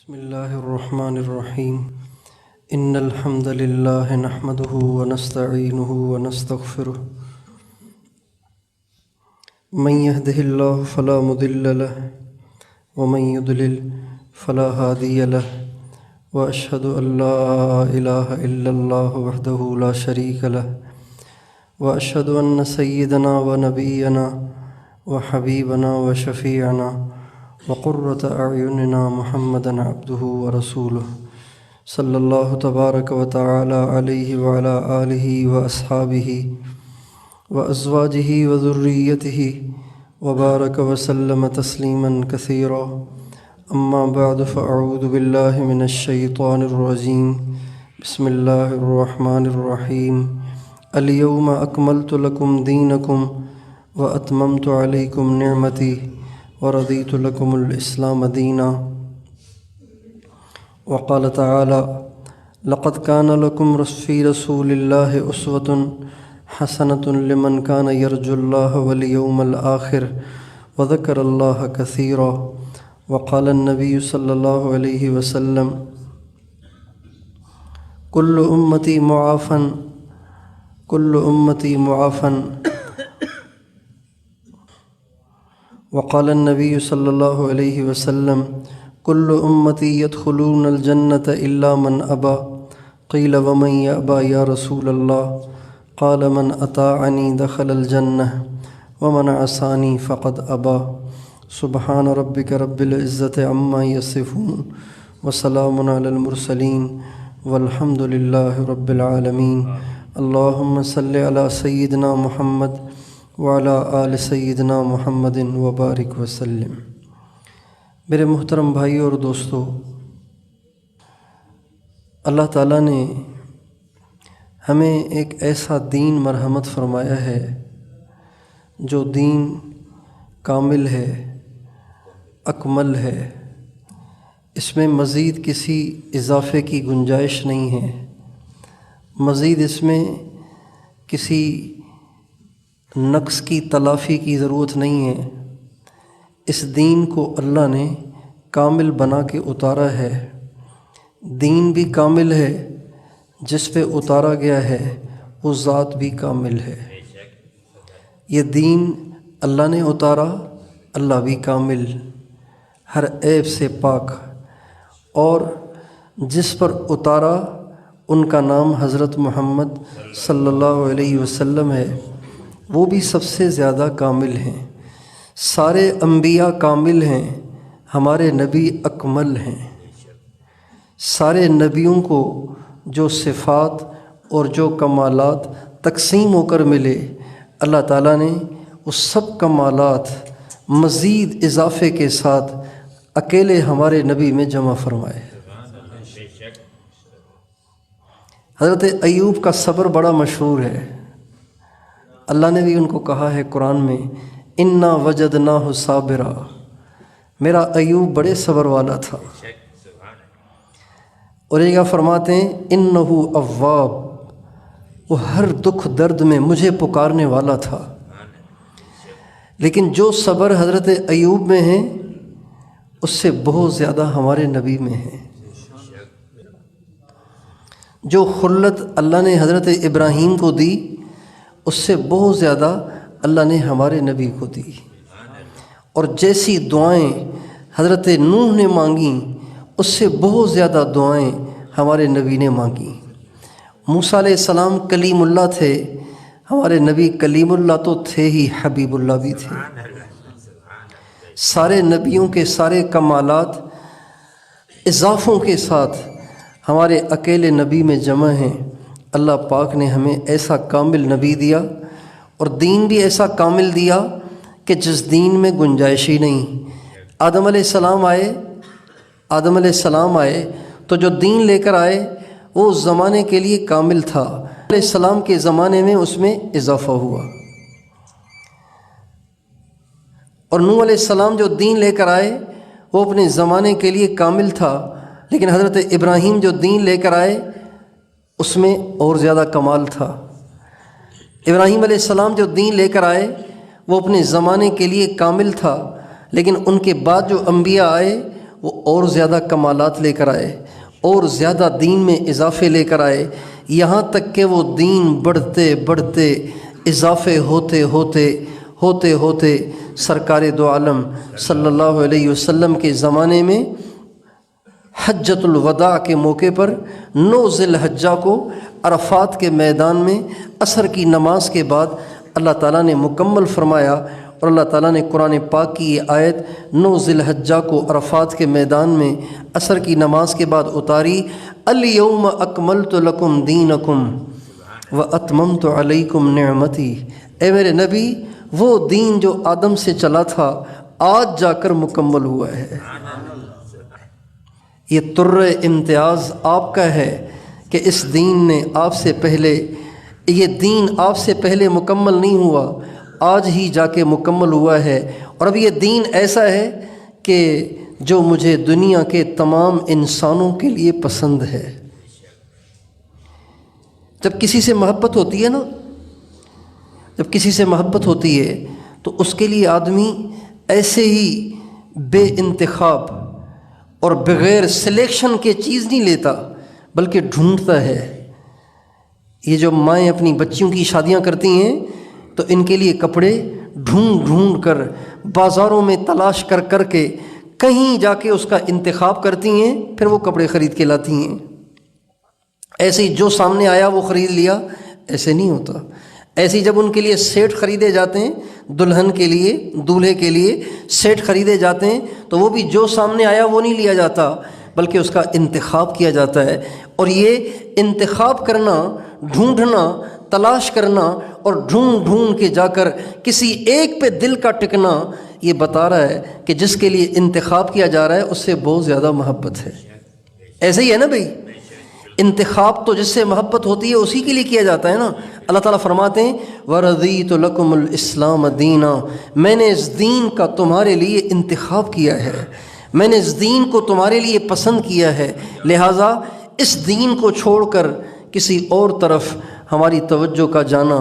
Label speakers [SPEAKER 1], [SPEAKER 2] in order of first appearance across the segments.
[SPEAKER 1] بسم الله الرحمن الرحيم إن الحمد لله نحمده ونستعينه ونستغفره من يهده الله فلا مضل له ومن يضلل فلا هادي له وأشهد أن لا إله إلا الله وحده لا شريك له وأشهد أن سيدنا ونبينا وحبيبنا وشفيعنا وقرة أعيننا محمدًا عبده ورسوله صلى الله تبارك وتعالى عليه وعلى آله وأصحابه وأزواجه وذريته وبارك وسلم تسليمًا كثيرا أما بعد فأعوذ بالله من الشيطان الرجيم بسم الله الرحمن الرحيم اليوم أكملت لكم دينكم وأتممت عليكم نعمتي ورضيت لكم الإسلام دينا وقال تعالى لقد كان لكم في رسول الله أسوة حسنة لمن كان يرجو الله واليوم الآخر وذكر الله كثيرا وقال النبي صلى الله عليه وسلم كل أمتي معافى وقال النبي صلى الله عليه وسلم كل أمتي يدخلون الجنة إلا من أبى قيل ومن يأبى يا رسول الله قال من أطاعني دخل الجنة ومن عصاني فقد أبى سبحان ربك رب العزة عما يصفون وسلام على المرسلين والحمد لله رب العالمين اللهم صل على سيدنا محمد وعلى آل سیدنا محمد وبارک وسلم۔ میرے محترم بھائیوں اور دوستو، اللہ تعالیٰ نے ہمیں ایک ایسا دین مرحمت فرمایا ہے جو دین کامل ہے، اکمل ہے، اس میں مزید کسی اضافے کی گنجائش نہیں ہے، مزید اس میں کسی نقص کی تلافی کی ضرورت نہیں ہے۔ اس دین کو اللہ نے کامل بنا کے اتارا ہے۔ دین بھی کامل ہے، جس پہ اتارا گیا ہے وہ ذات بھی کامل ہے۔ یہ دین اللہ نے اتارا، اللہ بھی کامل، ہر عیب سے پاک، اور جس پر اتارا ان کا نام حضرت محمد صلی اللہ علیہ وسلم ہے، وہ بھی سب سے زیادہ کامل ہیں۔ سارے انبیاء کامل ہیں، ہمارے نبی اکمل ہیں۔ سارے نبیوں کو جو صفات اور جو کمالات تقسیم ہو کر ملے، اللہ تعالیٰ نے وہ سب کمالات مزید اضافے کے ساتھ اکیلے ہمارے نبی میں جمع فرمائے۔ حضرت ایوب کا صبر بڑا مشہور ہے۔ اللہ نے بھی ان کو کہا ہے قرآن میں انا وجدناہ صابرا، میرا ایوب بڑے صبر والا تھا۔ اور ایک فرماتے ہیں انہ اواب، وہ ہر دکھ درد میں مجھے پکارنے والا تھا۔ لیکن جو صبر حضرت ایوب میں ہے اس سے بہت زیادہ ہمارے نبی میں ہے۔ جو خلت اللہ نے حضرت ابراہیم کو دی، اس سے بہت زیادہ اللہ نے ہمارے نبی کو دی۔ اور جیسی دعائیں حضرت نوح نے مانگیں، اس سے بہت زیادہ دعائیں ہمارے نبی نے مانگیں۔ موسیٰ علیہ السلام کلیم اللہ تھے، ہمارے نبی کلیم اللہ تو تھے ہی، حبیب اللہ بھی تھے۔ سارے نبیوں کے سارے کمالات اضافوں کے ساتھ ہمارے اکیلے نبی میں جمع ہیں۔ اللہ پاک نے ہمیں ایسا کامل نبی دیا اور دین بھی ایسا کامل دیا کہ جس دین میں گنجائش ہی نہیں۔ آدم علیہ السلام آئے تو جو دین لے کر آئے وہ اس زمانے کے لیے کامل تھا، علیہ السلام کے زمانے میں اس میں اضافہ ہوا۔ اور نوح علیہ السلام جو دین لے کر آئے وہ اپنے زمانے کے لیے کامل تھا، لیکن حضرت ابراہیم جو دین لے کر آئے اس میں اور زیادہ کمال تھا۔ ابراہیم علیہ السلام جو دین لے کر آئے وہ اپنے زمانے کے لیے کامل تھا، لیکن ان کے بعد جو انبیاء آئے وہ اور زیادہ کمالات لے کر آئے اور زیادہ دین میں اضافے لے کر آئے، یہاں تک کہ وہ دین بڑھتے بڑھتے اضافے ہوتے ہوتے ہوتے ہوتے سرکار دو عالم صلی اللہ علیہ وسلم کے زمانے میں حجۃ الوداع کے موقع پر 9 ذی الحجہ کو عرفات کے میدان میں عصر کی نماز کے بعد اللہ تعالیٰ نے مکمل فرمایا، اور اللہ تعالیٰ نے قرآن پاک کی یہ آیت 9 ذی الحجہ کو عرفات کے میدان میں عصر کی نماز کے بعد اتاری، الیوم اکملت لکم دینکم واتممت علیکم نعمتی۔ اے میرے نبی، وہ دین جو آدم سے چلا تھا آج جا کر مکمل ہوا ہے۔ یہ طر امتیاز آپ کا ہے کہ اس دین نے آپ سے پہلے، یہ دین آپ سے پہلے مکمل نہیں ہوا، آج ہی جا کے مکمل ہوا ہے، اور اب یہ دین ایسا ہے کہ جو مجھے دنیا کے تمام انسانوں کے لیے پسند ہے۔ جب کسی سے محبت ہوتی ہے نا، جب کسی سے محبت ہوتی ہے تو اس کے لیے آدمی ایسے ہی بے انتخاب اور بغیر سلیکشن کے چیز نہیں لیتا، بلکہ ڈھونڈتا ہے۔ یہ جو مائیں اپنی بچیوں کی شادیاں کرتی ہیں تو ان کے لیے کپڑے ڈھونڈ ڈھونڈ کر بازاروں میں تلاش کر کر کے کہیں جا کے اس کا انتخاب کرتی ہیں، پھر وہ کپڑے خرید کے لاتی ہیں۔ ایسے ہی جو سامنے آیا وہ خرید لیا، ایسے نہیں ہوتا۔ ایسے ہی جب ان کے لیے سیٹ خریدے جاتے ہیں، دلہن کے لیے، دولہے کے لیے سیٹ خریدے جاتے ہیں، تو وہ بھی جو سامنے آیا وہ نہیں لیا جاتا، بلکہ اس کا انتخاب کیا جاتا ہے۔ اور یہ انتخاب کرنا، ڈھونڈنا، تلاش کرنا اور ڈھونڈ ڈھونڈ کے جا کر کسی ایک پہ دل کا ٹکنا، یہ بتا رہا ہے کہ جس کے لیے انتخاب کیا جا رہا ہے اس سے بہت زیادہ محبت ہے۔ ایسے ہی ہے نا بھائی، انتخاب تو جس سے محبت ہوتی ہے اسی کے لیے کیا جاتا ہے نا۔ اللہ تعالیٰ فرماتے ہیں وَرَضِيتُ لَكُمُ الْإِسْلَامَ دِينًا، میں نے اس دین کا تمہارے لیے انتخاب کیا ہے، میں نے اس دین کو تمہارے لیے پسند کیا ہے، لہٰذا اس دین کو چھوڑ کر کسی اور طرف ہماری توجہ کا جانا،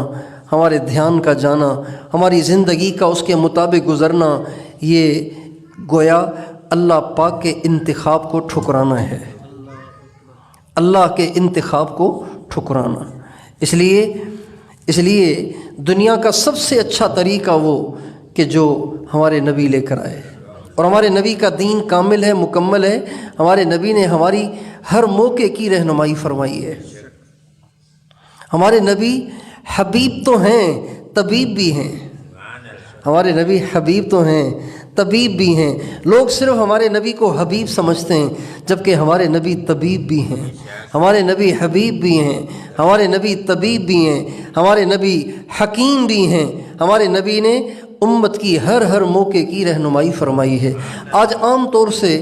[SPEAKER 1] ہمارے دھیان کا جانا، ہماری زندگی کا اس کے مطابق گزرنا، یہ گویا اللہ پاک کے انتخاب کو ٹھکرانا ہے، اللہ کے انتخاب کو ٹھکرانا۔ اس لیے دنیا کا سب سے اچھا طریقہ وہ کہ جو ہمارے نبی لے کر آئے، اور ہمارے نبی کا دین کامل ہے، مکمل ہے۔ ہمارے نبی نے ہماری ہر موقع کی رہنمائی فرمائی ہے۔ ہمارے نبی حبیب تو ہیں، طبیب بھی ہیں۔ ہمارے نبی حبیب تو ہیں، طبیب بھی ہیں۔ لوگ صرف ہمارے نبی کو حبیب سمجھتے ہیں، جبکہ ہمارے نبی طبیب بھی ہیں۔ ہمارے نبی حبیب بھی ہیں، ہمارے نبی طبیب بھی ہیں، ہمارے نبی حکیم بھی ہیں۔ ہمارے نبی نے امت کی ہر موقع کی رہنمائی فرمائی ہے۔ آج عام طور سے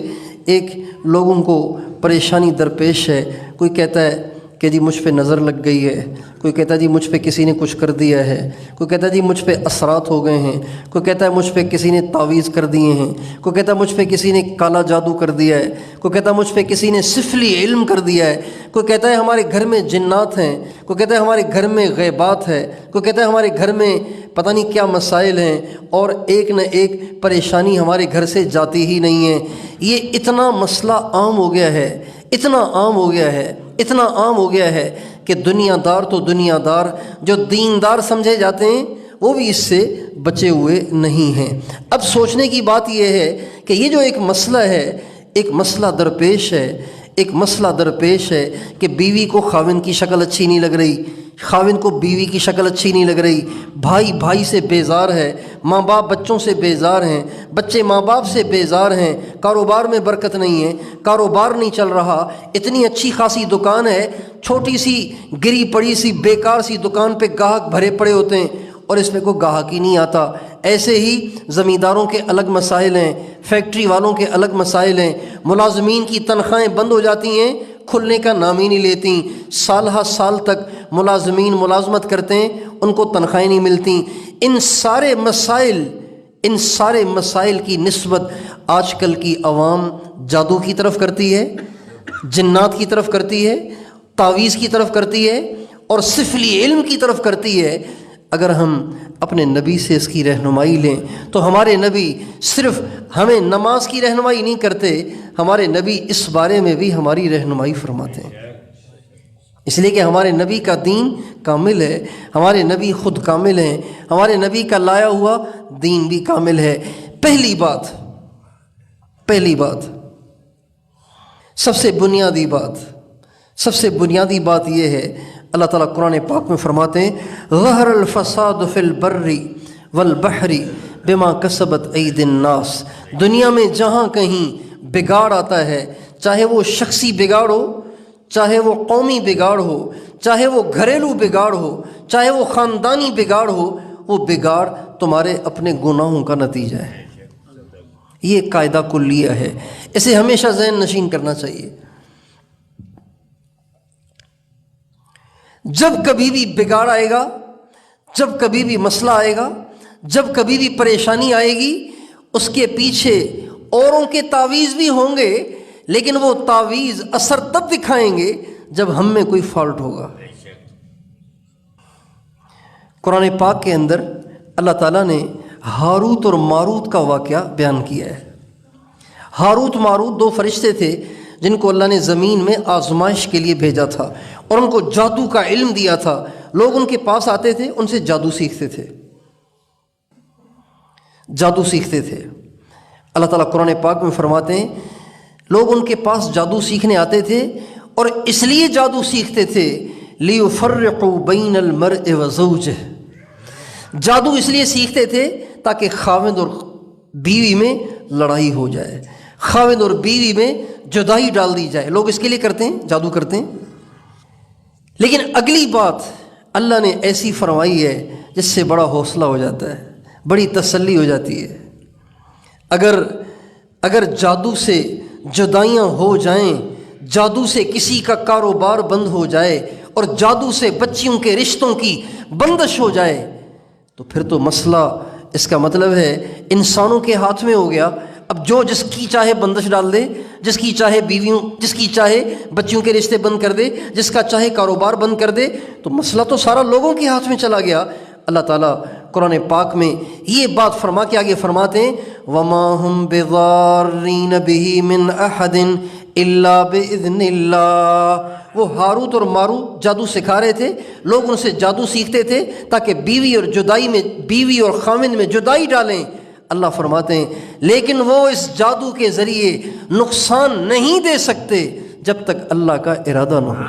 [SPEAKER 1] ایک لوگوں کو پریشانی درپیش ہے، کوئی کہتا ہے کہ جی مجھ پہ نظر لگ گئی ہے، کوئی کہتا ہے جی مجھ پہ کسی نے کچھ کر دیا ہے، کوئی کہتا ہے جی مجھ پہ اثرات ہو گئے ہیں، کوئی کہتا ہے مجھ پہ کسی نے تعویذ کر دیے ہیں، کوئی کہتا ہے مجھ پہ کسی نے کالا جادو کر دیا ہے، کوئی کہتا ہے مجھ پہ کسی نے سفلی علم کر دیا ہے، کوئی کہتا ہے ہمارے گھر میں جنات ہیں، کوئی کہتا ہے ہمارے گھر میں غیبات ہے، کوئی کہتا ہے ہمارے گھر میں پتہ نہیں کیا مسائل ہیں، اور ایک نہ ایک پریشانی ہمارے گھر سے جاتی ہی نہیں ہے۔ یہ اتنا مسئلہ عام ہو گیا ہے، اتنا عام ہو گیا ہے، اتنا عام ہو گیا ہے کہ دنیا دار تو دنیا دار، جو دیندار سمجھے جاتے ہیں وہ بھی اس سے بچے ہوئے نہیں ہیں۔ اب سوچنے کی بات یہ ہے کہ یہ جو ایک مسئلہ ہے، ایک مسئلہ درپیش ہے، ایک مسئلہ درپیش ہے کہ بیوی کو خاوند کی شکل اچھی نہیں لگ رہی، خاوند کو بیوی کی شکل اچھی نہیں لگ رہی، بھائی سے بیزار ہے، ماں باپ بچوں سے بیزار ہیں، بچے ماں باپ سے بیزار ہیں، کاروبار میں برکت نہیں ہے، کاروبار نہیں چل رہا، اتنی اچھی خاصی دکان ہے، چھوٹی سی گری پڑی سی بیکار سی دکان پہ گاہک بھرے پڑے ہوتے ہیں اور اس میں کوئی گاہک ہی نہیں آتا۔ ایسے ہی زمینداروں کے الگ مسائل ہیں، فیکٹری والوں کے الگ مسائل ہیں، ملازمین کی تنخواہیں بند ہو جاتی ہیں، کھلنے کا نام ہی نہیں لیتی، سال ہر سال تک ملازمین ملازمت کرتے ہیں، ان کو تنخواہیں نہیں ملتی۔ ان سارے مسائل کی نسبت آج کل کی عوام جادو کی طرف کرتی ہے، جنات کی طرف کرتی ہے، تعویذ کی طرف کرتی ہے اور سفلی علم کی طرف کرتی ہے۔ اگر ہم اپنے نبی سے اس کی رہنمائی لیں تو ہمارے نبی صرف ہمیں نماز کی رہنمائی نہیں کرتے، ہمارے نبی اس بارے میں بھی ہماری رہنمائی فرماتے ہیں، اس لیے کہ ہمارے نبی کا دین کامل ہے، ہمارے نبی خود کامل ہیں، ہمارے نبی کا لایا ہوا دین بھی کامل ہے۔ پہلی بات سب سے بنیادی بات یہ ہے، اللہ تعالیٰ قرآن پاک میں فرماتے ہیں ظہر الفساد فی البر والبحر بما کسبت ایدی الناس، دنیا میں جہاں کہیں بگاڑ آتا ہے، چاہے وہ شخصی بگاڑ ہو، چاہے وہ قومی بگاڑ ہو، چاہے وہ گھریلو بگاڑ ہو، چاہے وہ خاندانی بگاڑ ہو، وہ بگاڑ تمہارے اپنے گناہوں کا نتیجہ ہے۔ یہ قاعدہ کلیہ ہے، اسے ہمیشہ ذہن نشین کرنا چاہیے۔ جب کبھی بھی بگاڑ آئے گا، جب کبھی بھی مسئلہ آئے گا، جب کبھی بھی پریشانی آئے گی، اس کے پیچھے اوروں کے تعویذ بھی ہوں گے، لیکن وہ تعویذ اثر تب دکھائیں گے جب ہم میں کوئی فالٹ ہوگا۔ قرآن پاک کے اندر اللہ تعالیٰ نے ہاروت اور ماروت کا واقعہ بیان کیا ہے۔ ہاروت ماروت دو فرشتے تھے جن کو اللہ نے زمین میں آزمائش کے لیے بھیجا تھا اور ان کو جادو کا علم دیا تھا۔ لوگ ان کے پاس آتے تھے، ان سے جادو سیکھتے تھے، اللہ تعالیٰ قرآن پاک میں فرماتے ہیں لوگ ان کے پاس جادو سیکھنے آتے تھے اور اس لیے جادو سیکھتے تھے لِيُفَرِّقُوا بَيْنَ الْمَرْءِ وَزَوْجِهِ، جادو اس لیے سیکھتے تھے تاکہ خاوند اور بیوی میں لڑائی ہو جائے، خاوند اور بیوی میں جدائی ڈال دی جائے۔ لوگ اس کے لیے کرتے ہیں، جادو کرتے ہیں۔ لیکن اگلی بات اللہ نے ایسی فرمائی ہے جس سے بڑا حوصلہ ہو جاتا ہے، بڑی تسلی ہو جاتی ہے۔ اگر جادو سے جدائیاں ہو جائیں، جادو سے کسی کا کاروبار بند ہو جائے اور جادو سے بچیوں کے رشتوں کی بندش ہو جائے تو پھر تو مسئلہ، اس کا مطلب ہے انسانوں کے ہاتھ میں ہو گیا۔ اب جو جس کی چاہے بندش ڈال دے، جس کی چاہے بیویوں، جس کی چاہے بچیوں کے رشتے بند کر دے، جس کا چاہے کاروبار بند کر دے، تو مسئلہ تو سارا لوگوں کے ہاتھ میں چلا گیا۔ اللہ تعالیٰ قرآن پاک میں یہ بات فرما کے آگے فرماتے ہیں وَمَا هُمْ بِضَارِّينَ بِهِ مِنْ أَحَدٍ إِلَّا بِإِذْنِ اللَّهِ۔ وہ ہاروت اور ماروت جادو سکھا رہے تھے، لوگ ان سے جادو سیکھتے تھے تاکہ بیوی اور خاوند میں جدائی ڈالیں۔ اللہ فرماتے ہیں لیکن وہ اس جادو کے ذریعے نقصان نہیں دے سکتے جب تک اللہ کا ارادہ نہ ہو۔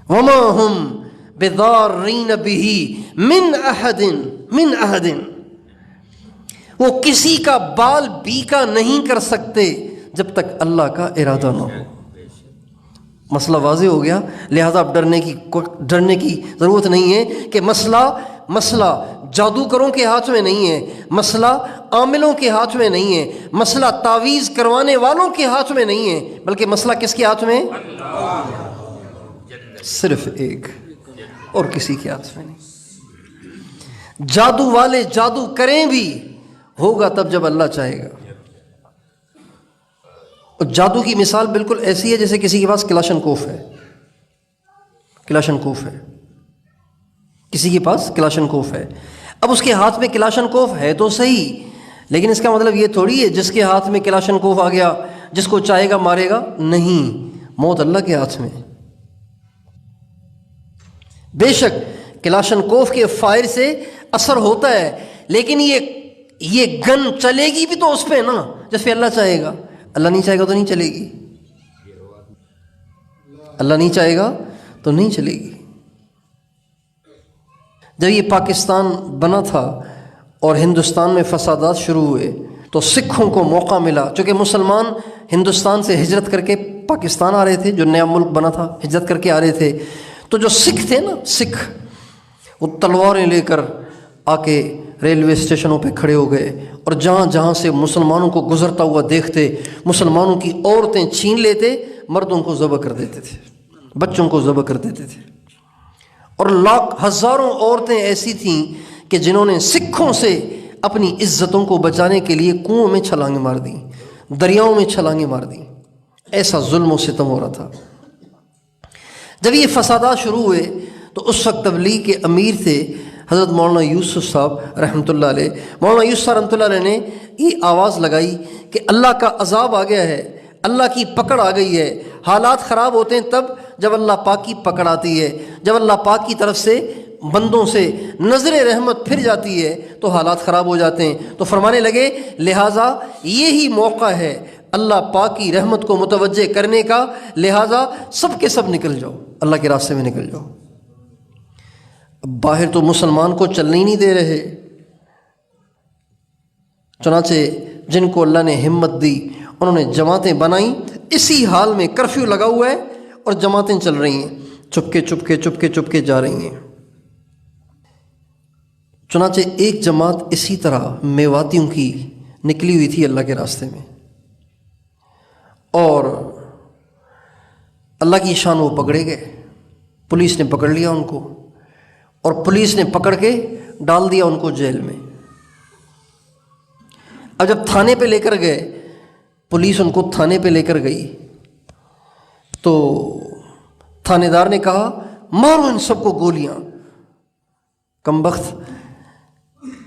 [SPEAKER 1] وما هم بضارین بہ من احد، وہ کسی کا بال بیکا نہیں کر سکتے جب تک اللہ کا ارادہ نہ ہو۔ مسئلہ واضح ہو گیا، لہذا اب ڈرنے کی ضرورت نہیں ہے کہ مسئلہ جادوگروں کے ہاتھ میں نہیں ہے، مسئلہ عاملوں کے ہاتھ میں نہیں ہے، مسئلہ تعویذ کروانے والوں کے ہاتھ میں نہیں ہے، بلکہ مسئلہ کس کے ہاتھ میں ہے؟ صرف ایک، اور کسی کے ہاتھ میں نہیں۔ جادو والے جادو کریں بھی، ہوگا تب جب اللہ چاہے گا۔ اور جادو کی مثال بالکل ایسی ہے جیسے کسی کے پاس کلاشن کوف ہے، کسی کے پاس کلاشن کوف ہے۔ اب اس کے ہاتھ میں کلاشن کوف ہے تو صحیح، لیکن اس کا مطلب یہ تھوڑی ہے جس کے ہاتھ میں کلاشن کوف آ گیا جس کو چاہے گا مارے گا، نہیں، موت اللہ کے ہاتھ میں۔ بے شک کلاشن کوف کے فائر سے اثر ہوتا ہے، لیکن یہ گن چلے گی بھی تو اس پہ نا جس پہ اللہ چاہے گا، اللہ نہیں چاہے گا تو نہیں چلے گی، اللہ نہیں چاہے گا تو نہیں چلے گی۔ جب یہ پاکستان بنا تھا اور ہندوستان میں فسادات شروع ہوئے تو سکھوں کو موقع ملا، چونکہ مسلمان ہندوستان سے ہجرت کر کے پاکستان آ رہے تھے، جو نیا ملک بنا تھا ہجرت کر کے آ رہے تھے، تو جو سکھ تھے نا، سکھ، وہ تلواریں لے کر آ کے ریلوے اسٹیشنوں پہ کھڑے ہو گئے اور جہاں جہاں سے مسلمانوں کو گزرتا ہوا دیکھتے، مسلمانوں کی عورتیں چھین لیتے، مردوں کو ذبح کر دیتے تھے، بچوں کو ذبح کر دیتے تھے۔ اور ہزاروں عورتیں ایسی تھیں کہ جنہوں نے سکھوں سے اپنی عزتوں کو بچانے کے لیے کنووں میں چھلانگیں مار دیں، دریاؤں میں چھلانگیں مار دیں، ایسا ظلم و ستم ہو رہا تھا۔ جب یہ فسادات شروع ہوئے تو اس وقت تبلیغ کے امیر تھے حضرت مولانا یوسف صاحب رحمۃ اللہ علیہ۔ مولانا یوسف صاحب رحمۃ اللہ علیہ نے یہ آواز لگائی کہ اللہ کا عذاب آ گیا ہے، اللہ کی پکڑ آ گئی ہے۔ حالات خراب ہوتے ہیں تب جب اللہ پاک کی پکڑ آتی ہے، جب اللہ پاک کی طرف سے بندوں سے نظر رحمت پھر جاتی ہے تو حالات خراب ہو جاتے ہیں۔ تو فرمانے لگے لہٰذا یہی موقع ہے اللہ پاک کی رحمت کو متوجہ کرنے کا، لہٰذا سب کے سب نکل جاؤ، اللہ کے راستے میں نکل جاؤ۔ اب باہر تو مسلمان کو چلنے ہی نہیں دے رہے، چنانچہ جن کو اللہ نے ہمت دی انہوں نے جماعتیں بنائیں، اسی حال میں کرفیو لگا ہوا ہے اور جماعتیں چل رہی ہیں، چپکے جا رہی ہیں۔ چنانچہ ایک جماعت اسی طرح میواتیوں کی نکلی ہوئی تھی اللہ کے راستے میں، اور اللہ کی شان وہ پکڑے گئے، پولیس نے پکڑ لیا ان کو، اور پولیس نے پکڑ کے ڈال دیا ان کو جیل میں۔ اب جب تھانے پہ لے کر گئے، پولیس ان کو تھانے پہ لے کر گئی تو تھانے دار نے کہا مارو ان سب کو گولیاں۔ کم بخت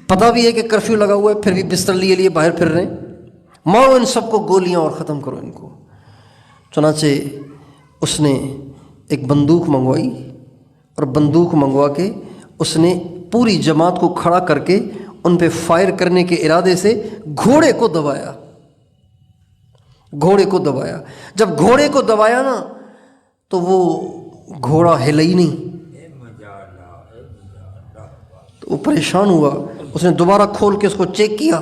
[SPEAKER 1] پتہ بھی ہے کہ کرفیو لگا ہوا ہے، پھر بھی بستر لیے باہر پھر رہے ہیں، مارو ان سب کو گولیاں اور ختم کرو ان کو۔ چنانچہ اس نے ایک بندوق منگوائی، اور بندوق منگوا کے اس نے پوری جماعت کو کھڑا کر کے ان پہ فائر کرنے کے ارادے سے گھوڑے کو دبایا۔ جب گھوڑے کو دبایا نا تو وہ گھوڑا ہلا ہی نہیں، تو وہ پریشان ہوا۔ اس نے دوبارہ کھول کے اس کو چیک کیا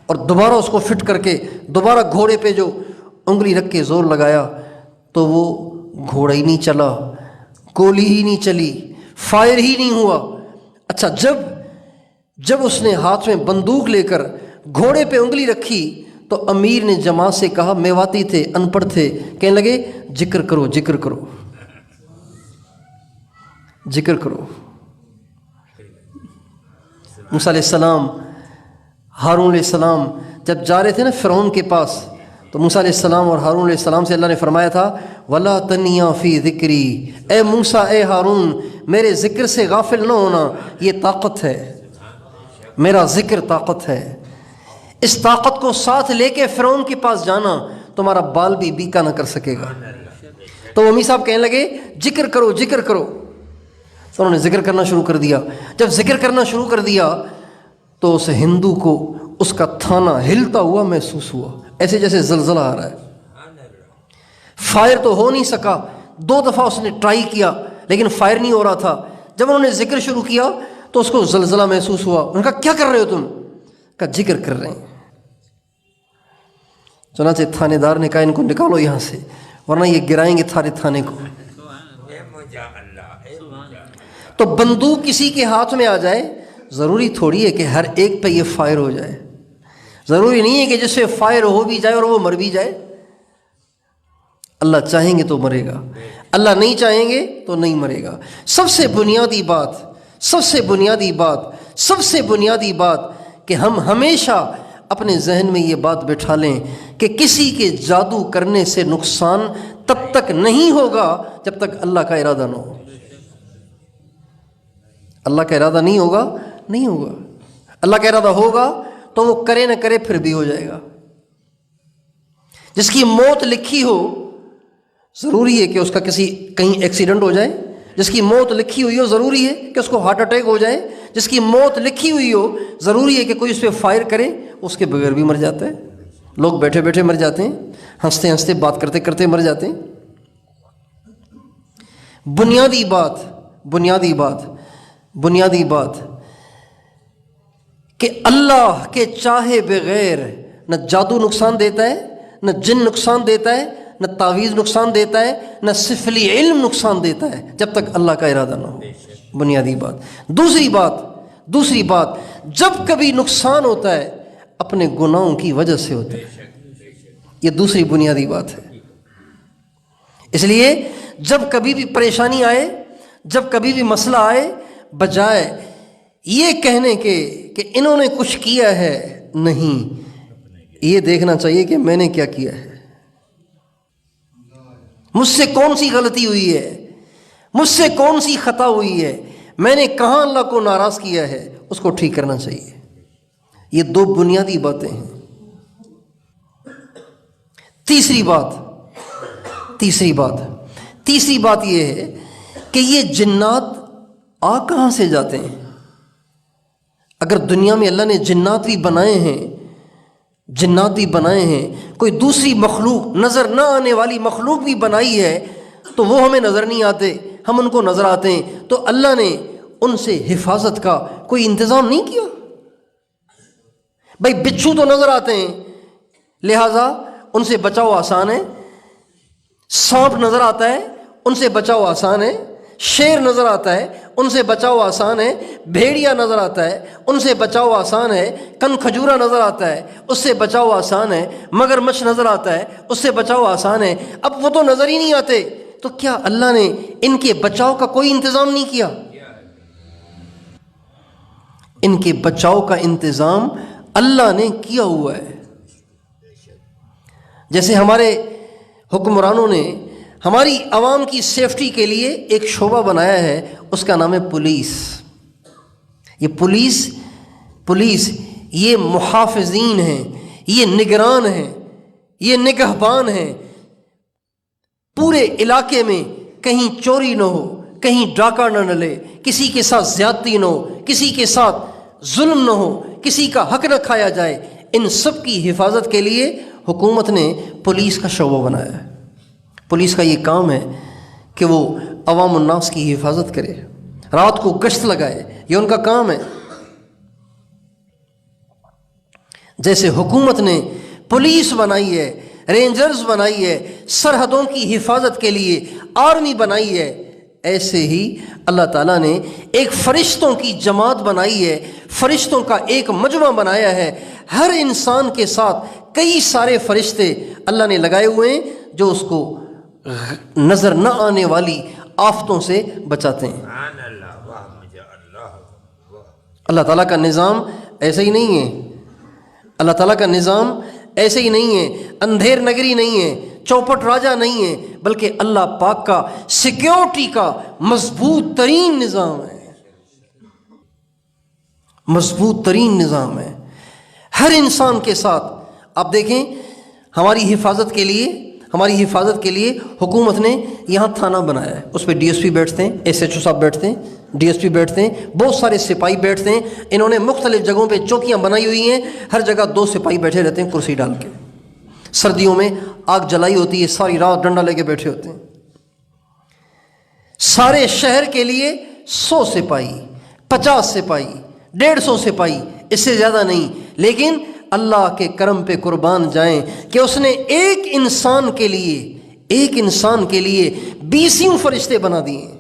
[SPEAKER 1] اور دوبارہ اس کو فٹ کر کے دوبارہ گھوڑے پہ جو انگلی رکھ کے زور لگایا تو وہ گھوڑا ہی نہیں چلا، گولی ہی نہیں چلی، فائر ہی نہیں ہوا۔ اچھا جب اس نے ہاتھ میں بندوق لے کر گھوڑے پہ انگلی رکھی تو امیر نے جماعت سے کہا، میواتی تھے، ان پڑھ تھے، کہنے لگے ذکر کرو موسیٰ علیہ السلام، ہارون علیہ السلام جب جا رہے تھے نا فرعون کے پاس، تو موسیٰ علیہ السلام اور ہارون علیہ السلام سے اللہ نے فرمایا تھا وَلَا تَنِيَا فِي ذِكْرِي، اے موسیٰ، اے ہارون، میرے ذکر سے غافل نہ ہونا، یہ طاقت ہے، میرا ذکر طاقت ہے۔ اس طاقت کو ساتھ لے کے فرعون کے پاس جانا، تمہارا بال بھی بیکا نہ کر سکے گا۔ تو وہ امیر صاحب کہنے لگے ذکر کرو تو انہوں نے ذکر کرنا شروع کر دیا۔ جب ذکر کرنا شروع کر دیا تو اس ہندو کو اس کا تھانہ ہلتا ہوا محسوس ہوا، ایسے جیسے زلزلہ آ رہا ہے۔ فائر تو ہو نہیں سکا، 2 دفعہ اس نے ٹرائی کیا لیکن فائر نہیں ہو رہا تھا۔ جب انہوں نے ذکر شروع کیا تو اس کو زلزلہ محسوس ہوا۔ انہوں نے کہا کیا کر رہے ہو تم؟ کہا ذکر کر رہے ہیں۔ چنانچہ تھانے دار نے کہا ان کو نکالو یہاں سے، ورنہ یہ گرائیں گے سارے تھانے کو۔ تو بندوق کسی کے ہاتھ میں آ جائے، ضروری تھوڑی ہے کہ ہر ایک پہ یہ فائر ہو جائے، ضروری نہیں ہے کہ جس سے فائر ہو بھی جائے اور وہ مر بھی جائے۔ اللہ چاہیں گے تو مرے گا، اللہ نہیں چاہیں گے تو نہیں مرے گا۔ سب سے بنیادی بات کہ ہم ہمیشہ اپنے ذہن میں یہ بات بٹھا لیں کہ کسی کے جادو کرنے سے نقصان تب تک نہیں ہوگا جب تک اللہ کا ارادہ نہ ہو۔ اللہ کا ارادہ نہیں ہوگا۔ اللہ کا ارادہ ہوگا تو وہ کرے نہ کرے پھر بھی ہو جائے گا۔ جس کی موت لکھی ہو ضروری ہے کہ اس کا کہیں ایکسیڈنٹ ہو جائے، جس کی موت لکھی ہوئی ہو ضروری ہے کہ اس کو ہارٹ اٹیک ہو جائے، جس کی موت لکھی ہوئی ہو ضروری ہے کہ کوئی اس پہ فائر کرے، اس کے بغیر بھی مر جاتا ہے۔ لوگ بیٹھے بیٹھے مر جاتے ہیں، ہنستے ہنستے بات کرتے کرتے مر جاتے ہیں۔ بنیادی بات کہ اللہ کے چاہے بغیر نہ جادو نقصان دیتا ہے، نہ جن نقصان دیتا ہے، نہ تعویذ نقصان دیتا ہے، نہ سفلی علم نقصان دیتا ہے جب تک اللہ کا ارادہ نہ ہو۔ بنیادی بات۔ دوسری بات جب کبھی نقصان ہوتا ہے اپنے گناہوں کی وجہ سے ہوتا ہے، یہ دوسری بنیادی بات ہے۔ اس لیے جب کبھی بھی پریشانی آئے، جب کبھی بھی مسئلہ آئے، بجائے یہ کہنے کے کہ انہوں نے کچھ کیا ہے، نہیں، یہ دیکھنا چاہیے کہ میں نے کیا کیا ہے، مجھ سے کون سی غلطی ہوئی ہے، مجھ سے کون سی خطا ہوئی ہے، میں نے کہاں اللہ کو ناراض کیا ہے، اس کو ٹھیک کرنا چاہیے۔ یہ دو بنیادی باتیں ہیں۔ تیسری بات یہ ہے کہ یہ جنات آ کہاں سے جاتے ہیں؟ اگر دنیا میں اللہ نے جنات بھی بنائے ہیں، کوئی دوسری مخلوق، نظر نہ آنے والی مخلوق بھی بنائی ہے، تو وہ ہمیں نظر نہیں آتے، ہم ان کو نظر آتے ہیں، تو اللہ نے ان سے حفاظت کا کوئی انتظام نہیں کیا؟ بھائی بچھو تو نظر آتے ہیں، لہٰذا ان سے بچاؤ آسان ہے، سانپ نظر آتا ہے، ان سے بچاؤ آسان ہے، شیر نظر آتا ہے، ان سے بچاؤ آسان ہے، بھیڑیا نظر آتا ہے، ان سے بچاؤ آسان ہے، کن کھجورا نظر آتا ہے، اس سے بچاؤ آسان ہے، مگرمچھ نظر آتا ہے، اس سے بچاؤ آسان ہے۔ اب وہ تو نظر ہی نہیں آتے، تو کیا اللہ نے ان کے بچاؤ کا کوئی انتظام نہیں کیا؟ ان کے بچاؤ کا انتظام اللہ نے کیا ہوا ہے۔ جیسے ہمارے حکمرانوں نے ہماری عوام کی سیفٹی کے لیے ایک شعبہ بنایا ہے، اس کا نام ہے پولیس۔ یہ پولیس یہ محافظین ہیں، یہ نگران ہیں، یہ نگہبان ہیں، پورے علاقے میں کہیں چوری نہ ہو، کہیں ڈاکہ نہ ڈلے، کسی کے ساتھ زیادتی نہ ہو، کسی کے ساتھ ظلم نہ ہو، کسی کا حق نہ کھایا جائے۔ ان سب کی حفاظت کے لیے حکومت نے پولیس کا شعبہ بنایا ہے۔ پولیس کا یہ کام ہے کہ وہ عوام الناس کی حفاظت کرے، رات کو گشت لگائے، یہ ان کا کام ہے۔ جیسے حکومت نے پولیس بنائی ہے، رینجرز بنائی ہے، سرحدوں کی حفاظت کے لیے آرمی بنائی ہے، ایسے ہی اللہ تعالیٰ نے ایک فرشتوں کی جماعت بنائی ہے، فرشتوں کا ایک مجمع بنایا ہے۔ ہر انسان کے ساتھ کئی سارے فرشتے اللہ نے لگائے ہوئے ہیں جو اس کو نظر نہ آنے والی آفتوں سے بچاتے ہیں۔ اللہ تعالیٰ کا نظام ایسے ہی نہیں ہے، اللہ تعالیٰ کا نظام ایسے ہی نہیں ہے، اندھیر نگری نہیں ہے، چوپٹ راجہ نہیں ہے، بلکہ اللہ پاک کا سیکیورٹی کا مضبوط ترین نظام ہے، مضبوط ترین نظام ہے۔ ہر انسان کے ساتھ آپ دیکھیں، ہماری حفاظت کے لیے حکومت نے یہاں تھانہ بنایا ہے، اس پہ ڈی ایس پی بیٹھتے ہیں، ایس ایچ او صاحب بیٹھتے ہیں، ڈی ایس پی بیٹھتے ہیں، بہت سارے سپاہی بیٹھتے ہیں۔ انہوں نے مختلف جگہوں پہ چوکیاں بنائی ہوئی ہیں، ہر جگہ 2 سپاہی بیٹھے رہتے ہیں کرسی ڈال کے۔ سردیوں میں آگ جلائی ہوتی ہے، ساری رات ڈنڈا لے کے بیٹھے ہوتے ہیں۔ سارے شہر کے لیے 100 سپاہی، 50 سپاہی، 150 سپاہی، اس سے زیادہ نہیں، لیکن اللہ کے کرم پہ قربان جائیں کہ اس نے ایک انسان کے لیے 20 فرشتے بنا دیے ہیں۔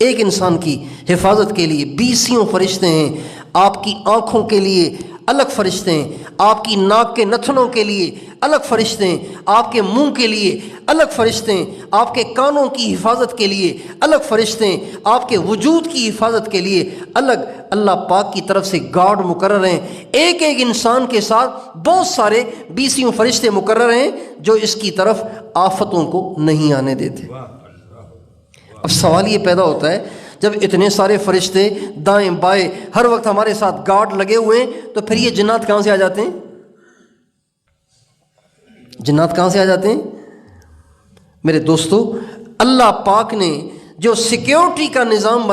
[SPEAKER 1] ایک انسان کی حفاظت کے لیے 20 فرشتے ہیں۔ آپ کی آنکھوں کے لیے الگ فرشتے ہیں، آپ کی ناک کے نتھنوں کے لیے الگ فرشتے ہیں، آپ کے منہ کے لیے الگ فرشتے ہیں، آپ کے کانوں کی حفاظت کے لیے الگ فرشتے ہیں، آپ کے وجود کی حفاظت کے لیے الگ اللہ پاک کی طرف سے گارڈ مقرر ہیں۔ ایک انسان کے ساتھ بہت سارے 20 فرشتے مقرر ہیں جو اس کی طرف آفتوں کو نہیں آنے دیتے۔ اب سوال یہ پیدا ہوتا ہے، جب اتنے سارے فرشتے دائیں بائیں ہر وقت ہمارے ساتھ گارڈ لگے ہوئے ہیں، تو پھر یہ جنات کہاں سے آ جاتے ہیں؟ میرے دوستو، اللہ پاک نے جو سیکیورٹی کا نظام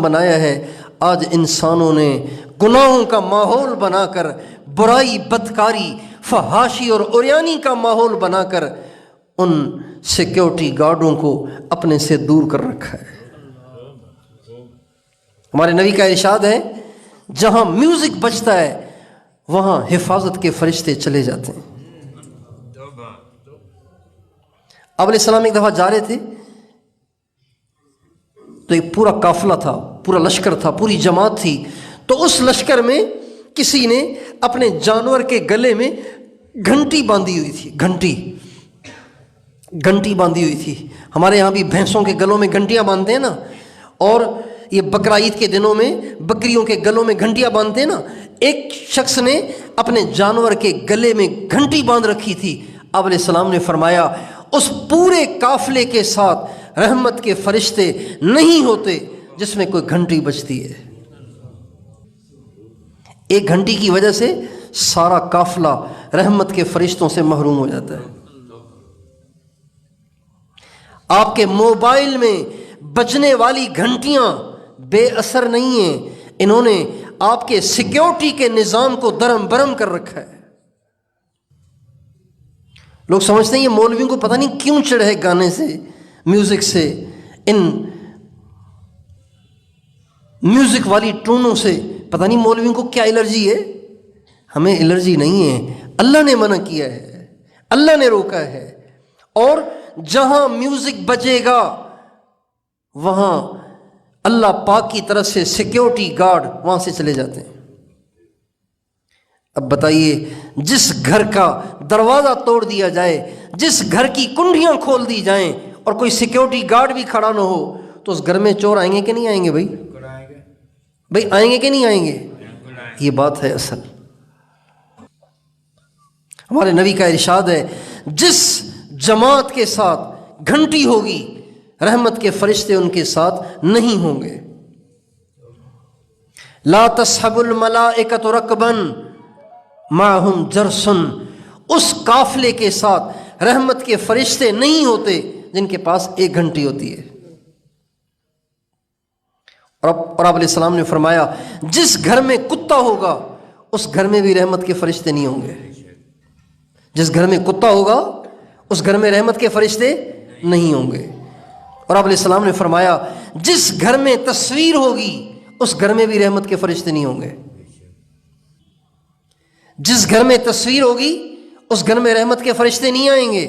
[SPEAKER 1] بنایا ہے، آج انسانوں نے گناہوں کا ماحول بنا کر، برائی، بدکاری، فحاشی اور عریانی کا ماحول بنا کر ان سیکیورٹی گارڈوں کو اپنے سے دور کر رکھا ہے۔ ہمارے نبی کا ارشاد ہے، جہاں میوزک بجتا ہے وہاں حفاظت کے فرشتے چلے جاتے ہیں۔ آپ علیہ السلام ایک دفعہ جا رہے تھے تو ایک پورا قافلہ تھا، پورا لشکر تھا، پوری جماعت تھی، تو اس لشکر میں کسی نے اپنے جانور کے گلے میں گھنٹی باندھی ہوئی تھی۔ ہمارے یہاں بھی بھینسوں کے گلوں میں گھنٹیاں باندھتے ہیں نا، اور یہ بقرعید کے دنوں میں بکریوں کے گلوں میں گھنٹیاں باندھتے ہیں نا۔ ایک شخص نے اپنے جانور کے گلے میں گھنٹی باندھ رکھی تھی۔ آپ علیہ السلام نے فرمایا، اس پورے قافلے کے ساتھ رحمت کے فرشتے نہیں ہوتے جس میں کوئی گھنٹی بجتی ہے۔ ایک گھنٹی کی وجہ سے سارا قافلہ رحمت کے فرشتوں سے محروم ہو جاتا ہے۔ آپ کے موبائل میں بجنے والی گھنٹیاں بے اثر نہیں ہیں، انہوں نے آپ کے سیکیورٹی کے نظام کو درم برم کر رکھا ہے۔ لوگ سمجھتے ہیں یہ مولویوں کو پتہ نہیں کیوں چڑھ ہے گانے سے، میوزک سے، ان میوزک والی ٹونوں سے، پتہ نہیں مولویوں کو کیا الرجی ہے۔ ہمیں الرجی نہیں ہے، اللہ نے منع کیا ہے، اللہ نے روکا ہے۔ اور جہاں میوزک بجے گا وہاں اللہ پاک کی طرف سے سیکیورٹی گارڈ وہاں سے چلے جاتے ہیں۔ اب بتائیے، جس گھر کا دروازہ توڑ دیا جائے، جس گھر کی کنڈیاں کھول دی جائیں اور کوئی سیکیورٹی گارڈ بھی کھڑا نہ ہو تو اس گھر میں چور آئیں گے کہ نہیں آئیں گے؟ بھائی آئیں گے کہ نہیں آئیں گے؟ یہ بات ہے اصل۔ ہمارے نبی کا ارشاد ہے، جس جماعت کے ساتھ گھنٹی ہوگی رحمت کے فرشتے ان کے ساتھ نہیں ہوں گے۔ لا تصحب الملائکۃ رکبا معہم جرس، اس قافلے کے ساتھ رحمت کے فرشتے نہیں ہوتے جن کے پاس ایک گھنٹی ہوتی ہے۔ اور آپ علیہ السلام نے فرمایا، جس گھر میں کتا ہوگا اس گھر میں بھی رحمت کے فرشتے نہیں ہوں گے۔ جس گھر میں کتا ہوگا اس گھر میں رحمت کے فرشتے نہیں ہوں گے۔ اور آپ علیہ السلام نے فرمایا، جس گھر میں تصویر ہوگی اس گھر میں بھی رحمت کے فرشتے نہیں ہوں گے۔ جس گھر میں تصویر ہوگی اس گھر میں رحمت کے فرشتے نہیں آئیں گے۔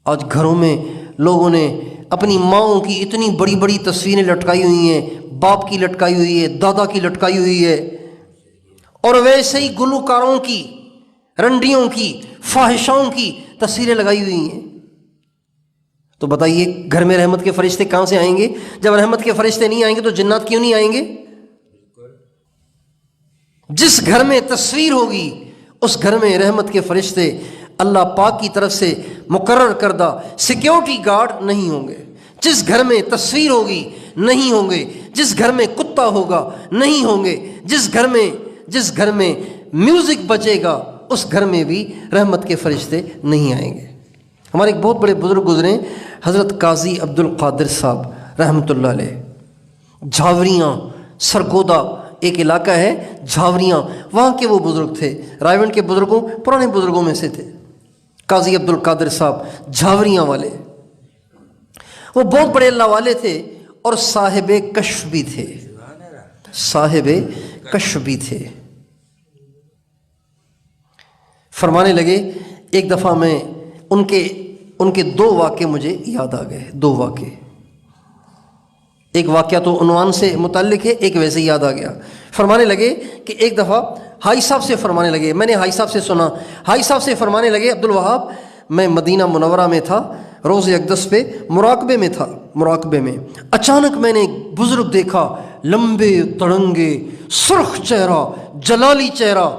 [SPEAKER 1] آج گھروں میں لوگوں نے اپنی ماؤں کی اتنی بڑی بڑی تصویریں لٹکائی ہوئی ہیں، باپ کی لٹکائی ہوئی ہے، دادا کی لٹکائی ہوئی ہے، اور ویسے ہی گلوکاروں کی، رنڈیوں کی، فاحشاؤں کی تصویریں لگائی ہوئی ہیں۔ تو بتائیے گھر میں رحمت کے فرشتے کہاں سے آئیں گے؟ جب رحمت کے فرشتے نہیں آئیں گے تو جنات کیوں نہیں آئیں گے؟ جس گھر میں تصویر ہوگی اس گھر میں رحمت کے فرشتے اللہ پاک کی طرف سے مقرر کردہ سیکیورٹی گارڈ نہیں ہوں گے۔ جس گھر میں تصویر ہوگی نہیں ہوں گے، جس گھر میں کتا ہوگا نہیں ہوں گے، جس گھر میں میوزک بجے گا اس گھر میں بھی رحمت کے فرشتے نہیں آئیں گے۔ ہمارے ایک بہت بڑے بزرگ گزرے، حضرت قاضی عبد القادر صاحب رحمۃ اللہ علیہ، جھاوریاں سرگودا ایک علاقہ ہے جھاوریاں، وہاں کے وہ بزرگ تھے، رائے گنج کے بزرگوں، پرانے بزرگوں میں سے تھے قاضی عبد القادر صاحب جھاوریاں والے۔ وہ بہت بڑے اللہ والے تھے اور صاحب کشف بھی تھے، صاحب کشف بھی تھے۔ فرمانے لگے، ایک دفعہ میں ان کے دو واقعے مجھے یاد آ گئے، دو واقعے، ایک واقعہ تو عنوان سے متعلق ہے، ایک ویسے ہی یاد آ گیا۔ فرمانے لگے کہ ایک دفعہ حاج صاحب سے فرمانے لگے، میں نے حاج صاحب سے سنا، حاج صاحب سے فرمانے لگے، عبد الوہاب، میں مدینہ منورہ میں تھا، روز اقدس پہ مراقبے میں تھا، مراقبے میں اچانک میں نے ایک بزرگ دیکھا، لمبے تڑنگے، سرخ چہرہ، جلالی چہرہ،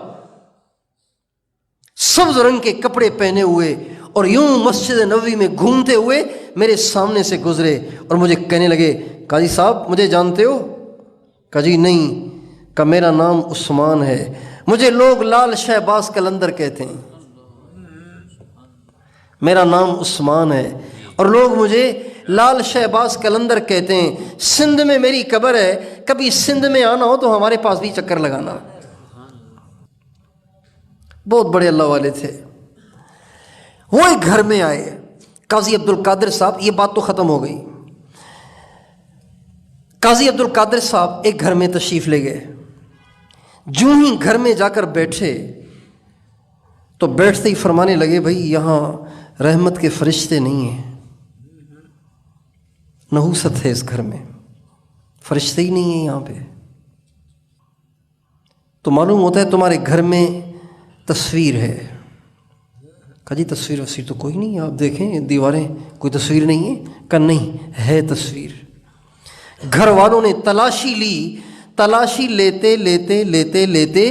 [SPEAKER 1] سبز رنگ کے کپڑے پہنے ہوئے، اور یوں مسجد نبوی میں گھومتے ہوئے میرے سامنے سے گزرے اور مجھے کہنے لگے، قاضی صاحب مجھے جانتے ہو؟ کہا جی نہیں۔ کہا میرا نام عثمان ہے، مجھے لوگ لال شہباز قلندر کہتے ہیں، میرا نام عثمان ہے اور لوگ مجھے لال شہباز قلندر کہتے ہیں، سندھ میں میری قبر ہے، کبھی سندھ میں آنا ہو تو ہمارے پاس بھی چکر لگانا۔ بہت بڑے اللہ والے تھے۔ وہ ایک گھر میں آئے، قاضی عبد القادر صاحب، یہ بات تو ختم ہو گئی، قاضی عبد القادر صاحب ایک گھر میں تشریف لے گئے، جوں ہی گھر میں جا کر بیٹھے تو بیٹھتے ہی فرمانے لگے، بھائی یہاں رحمت کے فرشتے نہیں ہیں، نحوست ہے اس گھر میں، فرشتے ہی نہیں ہیں یہاں پہ۔ تو معلوم ہوتا ہے تمہارے گھر میں تصویر ہے۔ کہا جی تصویر وصویر تو کوئی نہیں ہے، آپ دیکھیں دیواریں، کوئی تصویر نہیں ہے؟ کہا نہیں ہے تصویر۔ گھر والوں نے تلاشی لی، تلاشی لیتے لیتے لیتے لیتے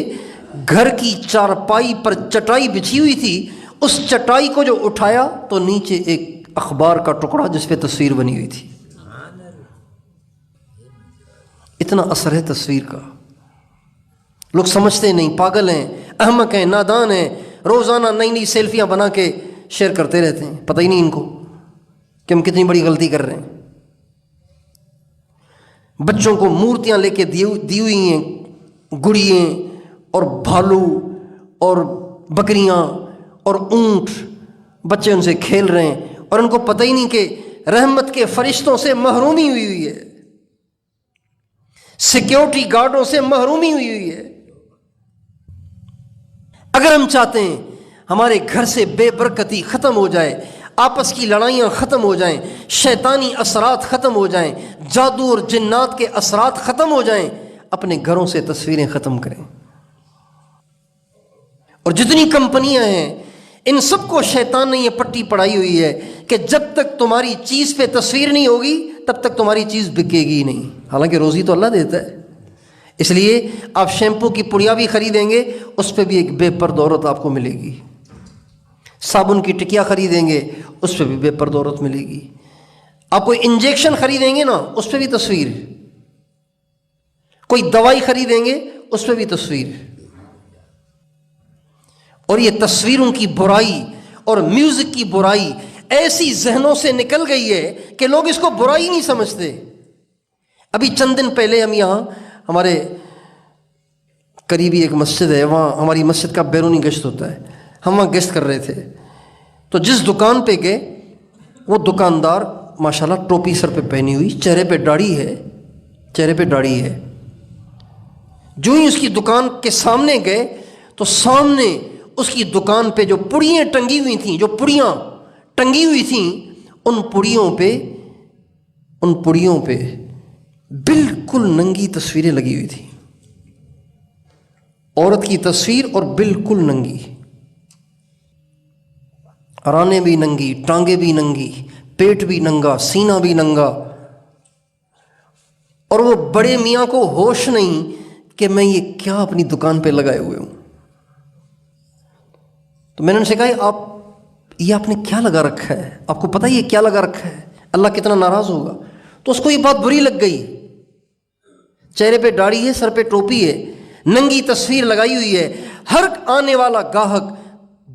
[SPEAKER 1] گھر کی چارپائی پر چٹائی بچھی ہوئی تھی، اس چٹائی کو جو اٹھایا تو نیچے ایک اخبار کا ٹکڑا جس پہ تصویر بنی ہوئی تھی. اتنا اثر ہے تصویر کا. لوگ سمجھتے نہیں، پاگل ہیں، احمق ہیں، نادان ہیں، روزانہ نئی نئی سیلفیاں بنا کے شیئر کرتے رہتے ہیں. پتہ ہی نہیں ان کو کہ ہم کتنی بڑی غلطی کر رہے ہیں. بچوں کو مورتیاں لے کے دی ہوئی ہیں، گڑیے اور بھالو اور بکریاں اور اونٹ، بچے ان سے کھیل رہے ہیں اور ان کو پتہ ہی نہیں کہ رحمت کے فرشتوں سے محرومی ہوئی ہے، سیکیورٹی گارڈوں سے محرومی ہوئی ہے. اگر ہم چاہتے ہیں ہمارے گھر سے بے برکتی ختم ہو جائے، آپس کی لڑائیاں ختم ہو جائیں، شیطانی اثرات ختم ہو جائیں، جادو اور جنات کے اثرات ختم ہو جائیں، اپنے گھروں سے تصویریں ختم کریں. اور جتنی کمپنیاں ہیں ان سب کو شیطان نے یہ پٹی پڑھائی ہوئی ہے کہ جب تک تمہاری چیز پہ تصویر نہیں ہوگی تب تک تمہاری چیز بکے گی نہیں. حالانکہ روزی تو اللہ دیتا ہے. اس لیے آپ شیمپو کی پڑیا بھی خریدیں گے، اس پہ بھی ایک بے پردہ عورت آپ کو ملے گی. صابن کی ٹکیا خریدیں گے، اس پہ بھی بے پردہ عورت ملے گی. آپ کوئی انجیکشن خریدیں گے نا، اس پہ بھی تصویر. کوئی دوائی خریدیں گے، اس پہ بھی تصویر. اور یہ تصویروں کی برائی اور میوزک کی برائی ایسی ذہنوں سے نکل گئی ہے کہ لوگ اس کو برائی نہیں سمجھتے. ابھی چند دن پہلے ہم یہاں ہمارے قریبی ایک مسجد ہے، وہاں ہماری مسجد کا بیرونی گشت ہوتا ہے، ہم وہاں گشت کر رہے تھے. تو جس دکان پہ گئے وہ دکاندار ماشاءاللہ ٹوپی سر پہ پہنی ہوئی، چہرے پہ داڑھی ہے. جو ہی اس کی دکان کے سامنے گئے تو سامنے اس کی دکان پہ جو پڑیاں ٹنگی ہوئی تھیں ان پڑیوں پہ بالکل ننگی تصویریں لگی ہوئی تھیں. عورت کی تصویر اور بالکل ننگی، رانے بھی ننگی، ٹانگیں بھی ننگی، پیٹ بھی ننگا، سینہ بھی ننگا. اور وہ بڑے میاں کو ہوش نہیں کہ میں یہ کیا اپنی دکان پہ لگائے ہوئے ہوں. تو میں نے ان سے کہا یہ آپ نے کیا لگا رکھا ہے؟ آپ کو پتہ یہ کیا لگا رکھا ہے؟ اللہ کتنا ناراض ہوگا. تو اس کو یہ بات بری لگ گئی. چہرے پہ داڑھی ہے، سر پہ ٹوپی ہے، ننگی تصویر لگائی ہوئی ہے. ہر آنے والا گاہک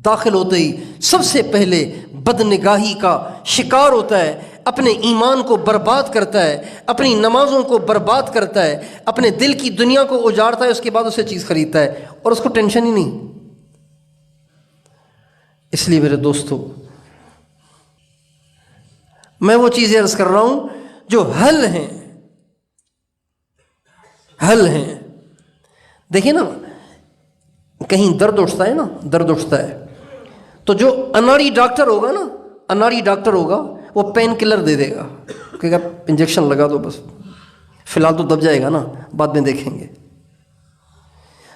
[SPEAKER 1] داخل ہوتے ہی سب سے پہلے بدنگاہی کا شکار ہوتا ہے، اپنے ایمان کو برباد کرتا ہے، اپنی نمازوں کو برباد کرتا ہے، اپنے دل کی دنیا کو اجاڑتا ہے، اس کے بعد اسے چیز خریدتا ہے اور اس کو ٹینشن ہی نہیں. اس لیے میرے دوستو، میں وہ چیزیں عرض کر رہا ہوں جو حل ہیں. دیکھیں نا، کہیں درد اٹھتا ہے تو جو اناڑی ڈاکٹر ہوگا وہ پین کلر دے دے گا کہ انجیکشن لگا دو، بس فی الحال تو دب جائے گا نا، بعد میں دیکھیں گے.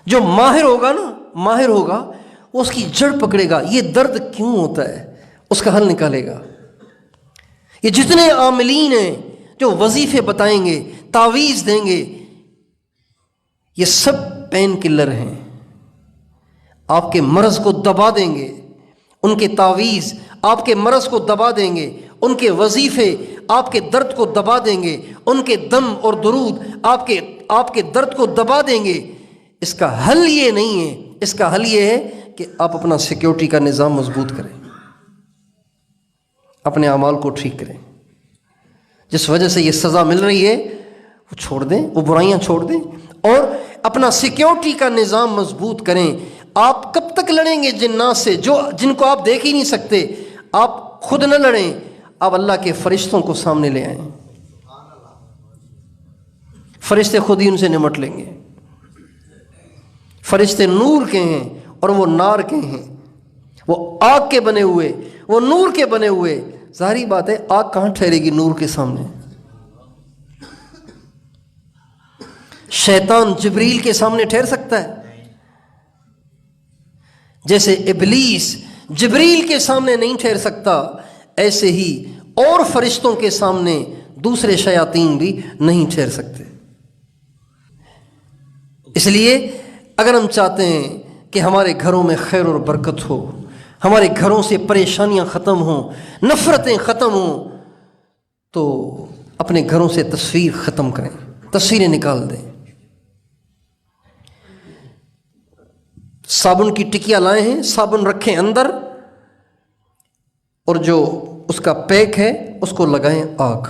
[SPEAKER 1] جو ماہر ہوگا وہ اس کی جڑ پکڑے گا، یہ درد کیوں ہوتا ہے، اس کا حل نکالے گا. یہ جتنے عاملین ہیں جو وظیفے بتائیں گے، تعویذ دیں گے، یہ سب پین کلر ہیں. آپ کے مرض کو دبا دیں گے. ان کے تعویذ آپ کے مرض کو دبا دیں گے، ان کے وظیفے آپ کے درد کو دبا دیں گے، ان کے دم اور درود آپ کے درد کو دبا دیں گے. اس کا حل یہ نہیں ہے، اس کا حل یہ ہے کہ آپ اپنا سیکیورٹی کا نظام مضبوط کریں، اپنے اعمال کو ٹھیک کریں. جس وجہ سے یہ سزا مل رہی ہے وہ چھوڑ دیں، وہ برائیاں چھوڑ دیں اور اپنا سیکیورٹی کا نظام مضبوط کریں. آپ کب تک لڑیں گے جنات سے جن کو آپ دیکھ ہی نہیں سکتے؟ آپ خود نہ لڑیں، آپ اللہ کے فرشتوں کو سامنے لے آئیں. فرشتے خود ہی ان سے نمٹ لیں گے. فرشتے نور کے ہیں اور وہ نار کے ہیں، وہ آگ کے بنے ہوئے، وہ نور کے بنے ہوئے. ظاہری بات ہے آگ کہاں ٹھہرے گی نور کے سامنے؟ شیطان جبریل کے سامنے ٹھہر سکتا ہے؟ جیسے ابلیس جبریل کے سامنے نہیں ٹھہر سکتا، ایسے ہی اور فرشتوں کے سامنے دوسرے شیاطین بھی نہیں ٹھہر سکتے. اس لیے اگر ہم چاہتے ہیں کہ ہمارے گھروں میں خیر اور برکت ہو، ہمارے گھروں سے پریشانیاں ختم ہوں، نفرتیں ختم ہوں، تو اپنے گھروں سے تصویر ختم کریں، تصویریں نکال دیں۔ صابن کی ٹکیاں لائے ہیں، صابن رکھیں اندر، اور جو اس کا پیک ہے اس کو لگائیں آگ،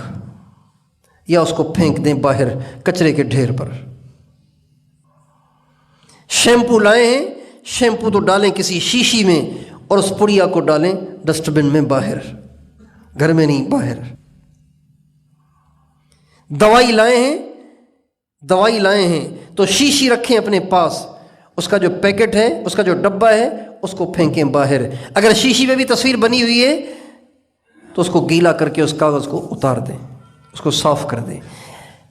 [SPEAKER 1] یا اس کو پھینک دیں باہر کچرے کے ڈھیر پر۔ شیمپو لائے ہیں، شیمپو تو ڈالیں کسی شیشی میں، اور اس پڑیا کو ڈالیں ڈسٹ بن میں باہر، گھر میں نہیں باہر۔ دوائی لائے ہیں تو شیشی رکھیں اپنے پاس، اس کا جو پیکٹ ہے، اس کا جو ڈبہ ہے، اس کو پھینکیں باہر۔ اگر شیشی میں بھی تصویر بنی ہوئی ہے تو اس کو گیلا کر کے اس کاغذ کو اتار دیں، اس کو صاف کر دیں۔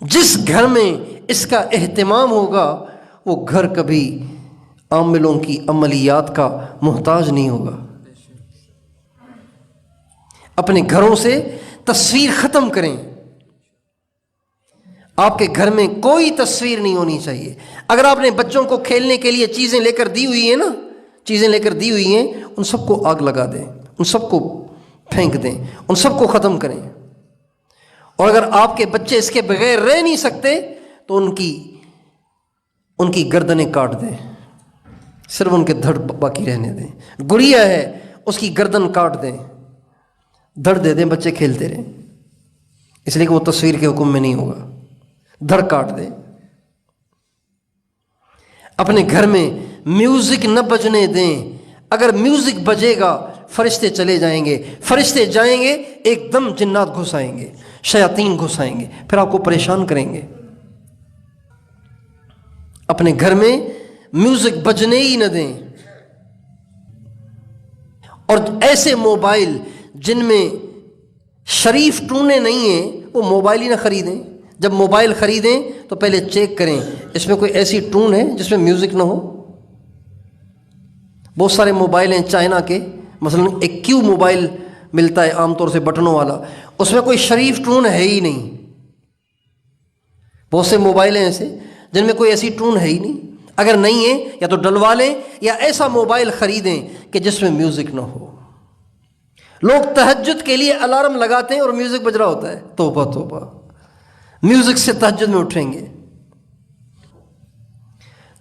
[SPEAKER 1] جس گھر میں اس کا اہتمام ہوگا وہ گھر کبھی عاملوں کی عملیات کا محتاج نہیں ہوگا۔ اپنے گھروں سے تصویر ختم کریں۔ آپ کے گھر میں کوئی تصویر نہیں ہونی چاہیے۔ اگر آپ نے بچوں کو کھیلنے کے لیے چیزیں لے کر دی ہوئی ہیں، ان سب کو آگ لگا دیں، ان سب کو پھینک دیں، ان سب کو ختم کریں۔ اور اگر آپ کے بچے اس کے بغیر رہ نہیں سکتے تو ان کی گردنیں کاٹ دیں، صرف ان کے دھڑ باقی رہنے دیں۔ گڑیا ہے، اس کی گردن کاٹ دیں، دھڑ دے دیں، بچے کھیلتے رہیں، اس لیے کہ وہ تصویر کے حکم میں نہیں ہوگا، دھڑ کاٹ دیں۔ اپنے گھر میں میوزک نہ بجنے دیں۔ اگر میوزک بجے گا فرشتے چلے جائیں گے، فرشتے جائیں گے، ایک دم جنات گھس آئیں گے، شیاطین گھس آئیں گے، پھر آپ کو پریشان کریں گے۔ اپنے گھر میں میوزک بجنے ہی نہ دیں۔ اور ایسے موبائل جن میں شریف ٹونیں نہیں ہیں وہ موبائل ہی نہ خریدیں۔ جب موبائل خریدیں تو پہلے چیک کریں اس میں کوئی ایسی ٹون ہے جس میں میوزک نہ ہو۔ بہت سارے موبائل ہیں چائنا کے، مثلا ایک کیو موبائل ملتا ہے عام طور سے بٹنوں والا، اس میں کوئی شریف ٹون ہے ہی نہیں۔ بہت سے موبائل ہیں ایسے جن میں کوئی ایسی ٹون ہے ہی نہیں۔ اگر نہیں ہے یا تو ڈلوا لیں یا ایسا موبائل خریدیں کہ جس میں میوزک نہ ہو۔ لوگ تہجد کے لیے الارم لگاتے ہیں اور میوزک بج رہا ہوتا ہے، توبہ توبہ، میوزک سے تہجد میں اٹھیں گے۔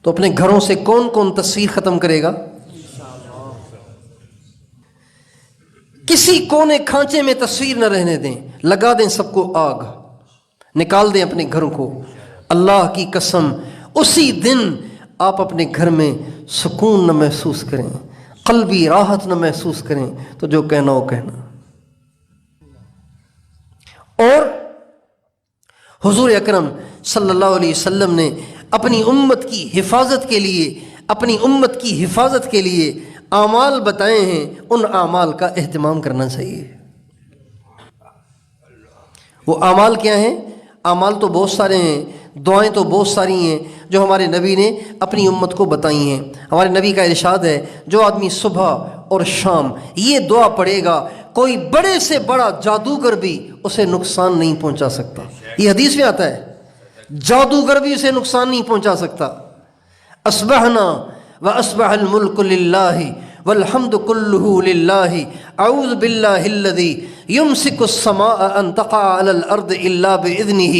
[SPEAKER 1] تو اپنے گھروں سے کون کون تصویر ختم کرے گا؟ کسی کونے کھانچے میں تصویر نہ رہنے دیں، لگا دیں سب کو آگ، نکال دیں اپنے گھروں کو۔ اللہ کی قسم اسی دن آپ اپنے گھر میں سکون نہ محسوس کریں، قلبی راحت نہ محسوس کریں، تو جو کہنا ہو کہنا۔ اور حضور اکرم صلی اللہ علیہ وسلم نے اپنی امت کی حفاظت کے لیے اعمال بتائے ہیں، ان اعمال کا اہتمام کرنا چاہیے۔ وہ اعمال کیا ہیں؟ اعمال تو بہت سارے ہیں، دعائیں تو بہت ساری ہیں جو ہمارے نبی نے اپنی امت کو بتائی ہیں۔ ہمارے نبی کا ارشاد ہے، جو آدمی صبح اور شام یہ دعا پڑھے گا، کوئی بڑے سے بڑا جادوگر بھی اسے نقصان نہیں پہنچا سکتا۔ یہ حدیث میں آتا ہے، جادوگر بھی اسے نقصان نہیں پہنچا سکتا۔ اصبحنا واصبح الملک للہ والحمد کلہ للہ اعوذ باللہ الذی یمسک السماء ان تقع علی الارض الا باذنہ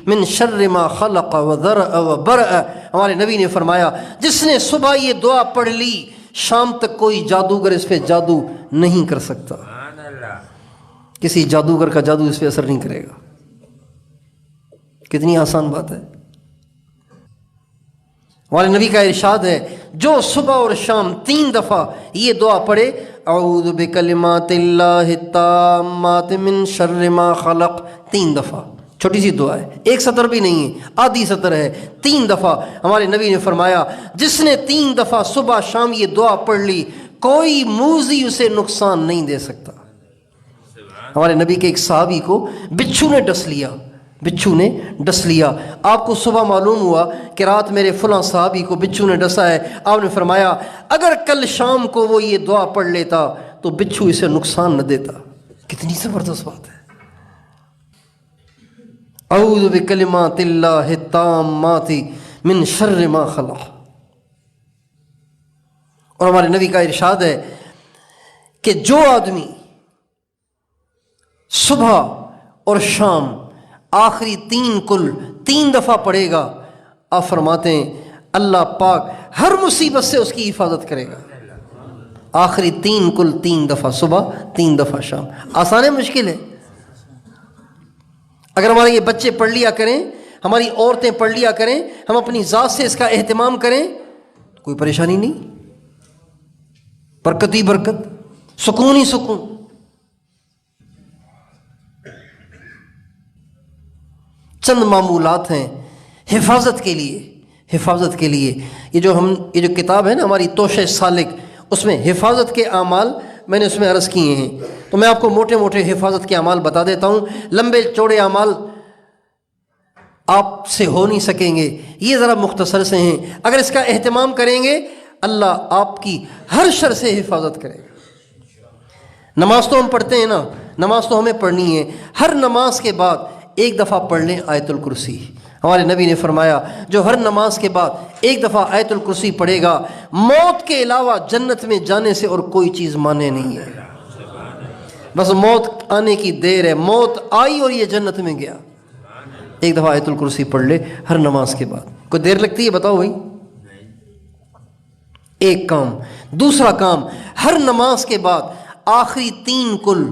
[SPEAKER 1] من شر ما خلق وذرأ وبرأ۔ ہمارے نبی نے فرمایا، جس نے صبح یہ دعا پڑھ لی، شام تک کوئی جادوگر اس پہ جادو نہیں کر سکتا، کسی جادوگر کا جادو اس پہ اثر نہیں کرے گا۔ کتنی آسان بات ہے۔ ہمارے نبی کا ارشاد ہے، جو صبح اور شام 3 دفعہ یہ دعا پڑھے، اعوذ بکلمات اللہ التامات من شر ما خلق، 3 دفعہ، چھوٹی سی دعا ہے، 1 سطر بھی نہیں ہے، آدھی سطر ہے، 3 دفعہ۔ ہمارے نبی نے فرمایا، جس نے 3 دفعہ صبح شام یہ دعا پڑھ لی، کوئی موذی اسے نقصان نہیں دے سکتا۔ ہمارے نبی کے ایک صحابی کو بچھو نے ڈس لیا۔ آپ کو صبح معلوم ہوا کہ رات میرے فلاں صحابی کو بچھو نے ڈسا ہے۔ آپ نے فرمایا، اگر کل شام کو وہ یہ دعا پڑھ لیتا تو بچھو اسے نقصان نہ دیتا۔ کتنی زبردست بات ہے۔ اعوذ بکلمات اللہ التامات من شر ما خلق۔ اور ہمارے نبی کا ارشاد ہے کہ جو آدمی صبح اور شام آخری 3 دفعہ پڑھے گا، آپ فرماتے ہیں اللہ پاک ہر مصیبت سے اس کی حفاظت کرے گا۔ آخری 3 دفعہ صبح، 3 دفعہ شام۔ آسان ہے مشکل ہے؟ اگر ہمارے یہ بچے پڑھ لیا کریں، ہماری عورتیں پڑھ لیا کریں، ہم اپنی ذات سے اس کا اہتمام کریں، کوئی پریشانی نہیں، برکت ہی برکت، سکون ہی سکون۔ چند معمولات ہیں حفاظت کے لیے۔ یہ جو کتاب ہے نا ہماری توشہ سالک، اس میں حفاظت کے اعمال میں نے اس میں عرض کیے ہیں، تو میں آپ کو موٹے موٹے حفاظت کے اعمال بتا دیتا ہوں، لمبے چوڑے اعمال آپ سے ہو نہیں سکیں گے، یہ ذرا مختصر سے ہیں۔ اگر اس کا اہتمام کریں گے اللہ آپ کی ہر شر سے حفاظت کرے گا۔ نماز تو ہم پڑھتے ہیں نا، نماز تو ہمیں پڑھنی ہے، ہر نماز کے بعد 1 دفعہ پڑھ لیں آیت الکرسی۔ ہمارے نبی نے فرمایا جو ہر نماز کے بعد 1 دفعہ آیت الکرسی پڑھے گا، موت کے علاوہ جنت میں جانے سے اور کوئی چیز مانے نہیں ہے، بس موت آنے کی دیر ہے، موت آئی اور یہ جنت میں گیا۔ 1 دفعہ آیت الکرسی پڑھ لے ہر نماز کے بعد۔ کوئی دیر لگتی ہے بتاؤ بھائی؟ ایک کام۔ دوسرا کام، ہر نماز کے بعد آخری 3 کل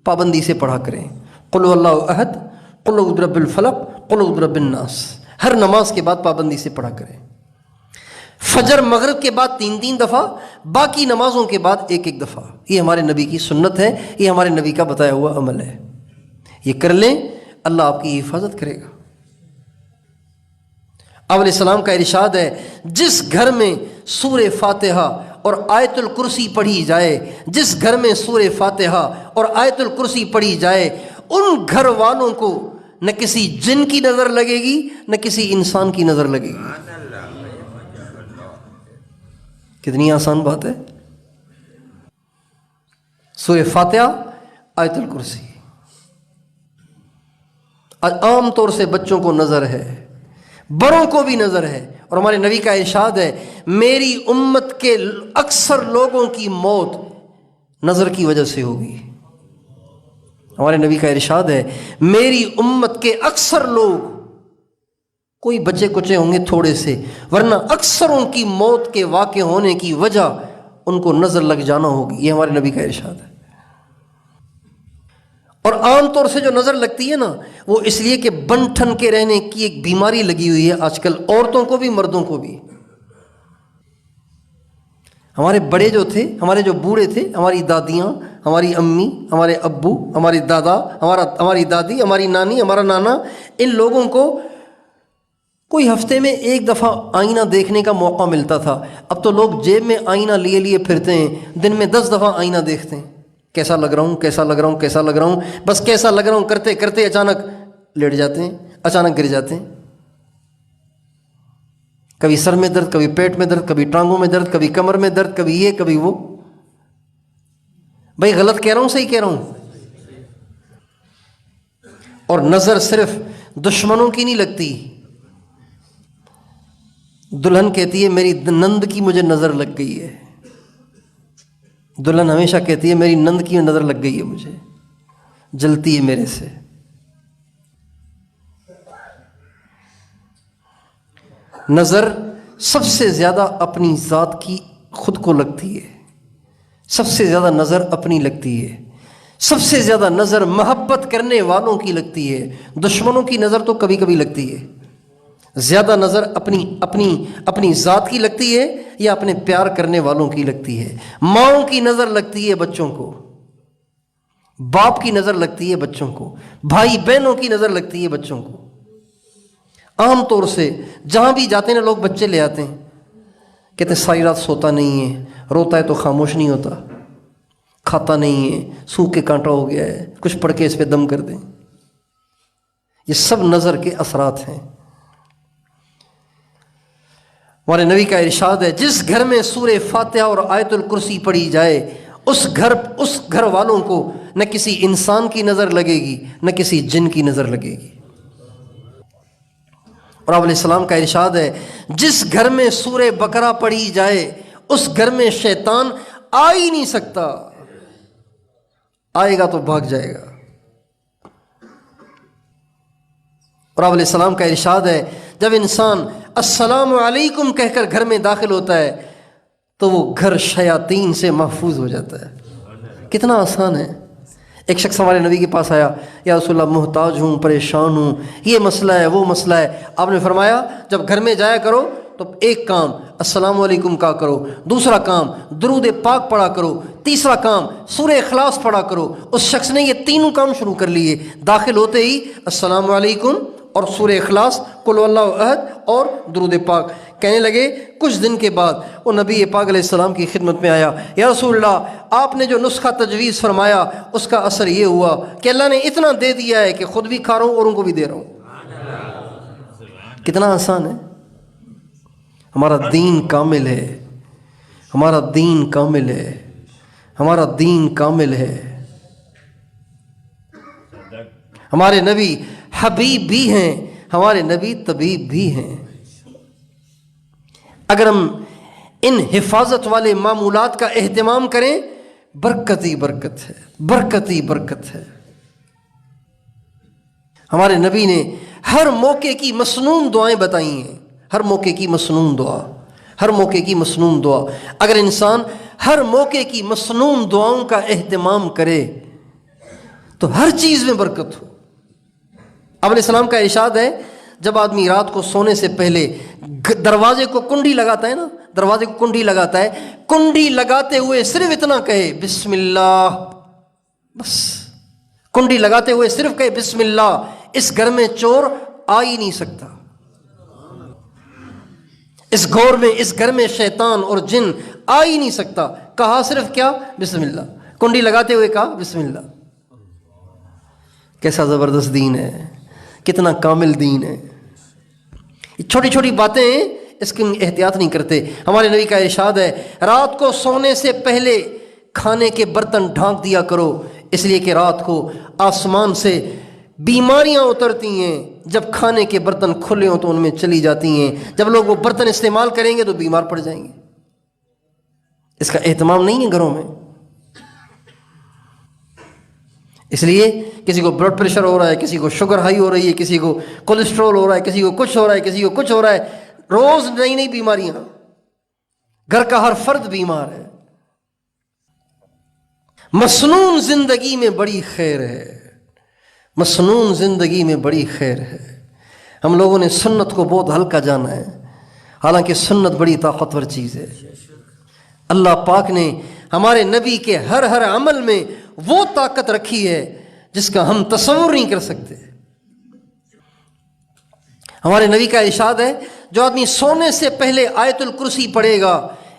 [SPEAKER 1] پابندی سے پڑھا کریں، قل هو اللہ احد، قل اعوذ برب الفلق، قل اعوذ برب الناس، ہر نماز کے بعد پابندی سے پڑھا کریں۔ فجر مغرب کے بعد 3 دفعہ، باقی نمازوں کے بعد 1 دفعہ۔ یہ ہمارے نبی کی سنت ہے، یہ ہمارے نبی کا بتایا ہوا عمل ہے، یہ کر لیں اللہ آپ کی حفاظت کرے گا۔ آپ علیہ السلام کا ارشاد ہے جس گھر میں سورہ فاتحہ اور آیت الکرسی پڑھی جائے، جس گھر میں سورہ فاتحہ اور آیت الکرسی پڑھی جائے، ان گھر والوں کو نہ کسی جن کی نظر لگے گی نہ کسی انسان کی نظر لگے گی۔ کتنی آسان بات ہے، سورہ فاتحہ، آیت الکرسی۔ عام طور سے بچوں کو نظر ہے، بڑوں کو بھی نظر ہے، اور ہمارے نبی کا ارشاد ہے میری امت کے اکثر لوگوں کی موت نظر کی وجہ سے ہوگی۔ ہمارے نبی کا ارشاد ہے میری امت کے اکثر لوگ، کوئی بچے کچے ہوں گے تھوڑے سے، ورنہ اکثروں کی موت کے واقع ہونے کی وجہ ان کو نظر لگ جانا ہوگی، یہ ہمارے نبی کا ارشاد ہے۔ اور عام طور سے جو نظر لگتی ہے نا، وہ اس لیے کہ بن ٹھن کے رہنے کی ایک بیماری لگی ہوئی ہے آج کل، عورتوں کو بھی مردوں کو بھی۔ ہمارے بڑے جو تھے، ہمارے جو بوڑھے تھے، ہماری دادیاں، ہماری امی، ہمارے ابو، ہمارے دادا، ہماری دادی، ہماری نانی، ہمارا نانا، ان لوگوں کو کوئی ہفتے میں 1 دفعہ آئینہ دیکھنے کا موقع ملتا تھا۔ اب تو لوگ جیب میں آئینہ لیے پھرتے ہیں، دن میں 10 دفعہ آئینہ دیکھتے ہیں، کیسا لگ رہا ہوں، کیسا لگ رہا ہوں، کیسا لگ رہا ہوں، بس کیسا لگ رہا ہوں کرتے کرتے اچانک لیٹ جاتے ہیں، اچانک گر جاتے ہیں۔ کبھی سر میں درد، کبھی پیٹ میں درد، کبھی ٹانگوں میں درد، کبھی کمر میں درد، کبھی یہ کبھی وہ۔ بھائی غلط کہہ رہا ہوں صحیح کہہ رہا ہوں؟ اور نظر صرف دشمنوں کی نہیں لگتی، دلہن کہتی ہے میری نند کی مجھے نظر لگ گئی ہے، دلہن ہمیشہ کہتی ہے میری نند کی نظر لگ گئی ہے، مجھے جلتی ہے میرے سے۔ نظر سب سے زیادہ اپنی ذات کی خود کو لگتی ہے، سب سے زیادہ نظر اپنی لگتی ہے، سب سے زیادہ نظر محبت کرنے والوں کی لگتی ہے، دشمنوں کی نظر تو کبھی کبھی لگتی ہے۔ زیادہ نظر اپنی ذات کی لگتی ہے یا اپنے پیار کرنے والوں کی لگتی ہے۔ ماؤں کی نظر لگتی ہے بچوں کو، باپ کی نظر لگتی ہے بچوں کو، بھائی بہنوں کی نظر لگتی ہے بچوں کو۔ عام طور سے جہاں بھی جاتے ہیں لوگ بچے لے آتے ہیں، کہتے ہیں ساری رات سوتا نہیں ہے، روتا ہے تو خاموش نہیں ہوتا، کھاتا نہیں ہے، سوکھ کے کانٹا ہو گیا ہے، کچھ پڑھ کے اس پہ دم کر دیں۔ یہ سب نظر کے اثرات ہیں۔ ہمارے نبی کا ارشاد ہے جس گھر میں سورہ فاتحہ اور آیت الکرسی پڑھی جائے، اس گھر والوں کو نہ کسی انسان کی نظر لگے گی نہ کسی جن کی نظر لگے گی۔ اور آپ علیہ السلام کا ارشاد ہے جس گھر میں سورہ بقرہ پڑھی جائے اس گھر میں شیطان آ ہی نہیں سکتا۔ آئے گا تو بھاگ جائے گا۔ اور آپ علیہ السلام کا ارشاد ہے جب انسان السلام علیکم کہہ کر گھر میں داخل ہوتا ہے تو وہ گھر شیاطین سے محفوظ ہو جاتا ہے۔ کتنا آسان ہے۔ ایک شخص ہمارے نبی کے پاس آیا، یا رسول اللہ محتاج ہوں، پریشان ہوں، یہ مسئلہ ہے وہ مسئلہ ہے۔ آپ نے فرمایا جب گھر میں جایا کرو تو ایک کام السلام علیکم کا کرو، دوسرا کام درود پاک پڑھا کرو، تیسرا کام سورہ اخلاص پڑھا کرو۔ اس شخص نے یہ تینوں کام شروع کر لیے، داخل ہوتے ہی السلام علیکم اور سورہ اخلاص، قل هو اللہ احد اور درود پاک۔ کہنے لگے کچھ دن کے بعد وہ نبی پاک علیہ السلام کی خدمت میں آیا، یا رسول اللہ آپ نے جو نسخہ تجویز فرمایا اس کا اثر یہ ہوا کہ اللہ نے اتنا دے دیا ہے کہ خود بھی کھا رہا ہوں اور ان کو بھی دے رہا ہوں۔ کتنا آسان ہے۔ ہمارا دین کامل ہے، ہمارا دین کامل ہے، ہمارا دین کامل ہے۔ ہمارے نبی حبیب بھی ہیں، ہمارے نبی طبیب بھی ہیں۔ اگر ہم ان حفاظت والے معمولات کا اہتمام کریں، برکت ہی برکت ہے، برکت ہی برکت ہے۔ ہمارے نبی نے ہر موقع کی مسنون دعائیں بتائی ہیں، ہر موقع کی مسنون دعا، ہر موقع کی مسنون دعا۔ اگر انسان ہر موقع کی مسنون دعاؤں کا اہتمام کرے تو ہر چیز میں برکت ہو۔ آپ علیہ السلام کا ارشاد ہے جب آدمی رات کو سونے سے پہلے دروازے کو کنڈی لگاتا ہے نا، دروازے کو کنڈی لگاتا ہے، کنڈی لگاتے ہوئے صرف اتنا کہے بسم اللہ، بس کنڈی لگاتے ہوئے صرف کہے بسم اللہ، اس گھر میں چور آ ہی نہیں سکتا، اس گھر میں شیطان اور جن آ ہی نہیں سکتا۔ کہا صرف کیا؟ بسم اللہ، کنڈی لگاتے ہوئے کہا بسم اللہ۔ کیسا زبردست دین ہے، کتنا کامل دین ہے۔ یہ چھوٹی چھوٹی باتیں ہیں، اس کی احتیاط نہیں کرتے۔ ہمارے نبی کا ارشاد ہے رات کو سونے سے پہلے کھانے کے برتن ڈھانک دیا کرو، اس لیے کہ رات کو آسمان سے بیماریاں اترتی ہیں، جب کھانے کے برتن کھلے ہوں تو ان میں چلی جاتی ہیں، جب لوگ وہ برتن استعمال کریں گے تو بیمار پڑ جائیں گے۔ اس کا اہتمام نہیں ہے گھروں میں، اس لیے کسی کو بلڈ پریشر ہو رہا ہے، کسی کو شوگر ہائی ہو رہی ہے، کسی کو کولیسٹرول ہو رہا ہے، کسی کو کچھ ہو رہا ہے، کسی کو کچھ ہو رہا ہے، روز نئی نئی بیماریاں، گھر کا ہر فرد بیمار ہے۔ مسنون زندگی میں بڑی خیر ہے، مسنون زندگی میں بڑی خیر ہے۔ ہم لوگوں نے سنت کو بہت ہلکا جانا ہے، حالانکہ سنت بڑی طاقتور چیز ہے۔ اللہ پاک نے ہمارے نبی کے ہر عمل میں وہ طاقت رکھی ہے جس کا ہم تصور نہیں کر سکتے۔ ہمارے نبی کا ارشاد ہے جو آدمی سونے سے پہلے آیت الکرسی پڑھے گا،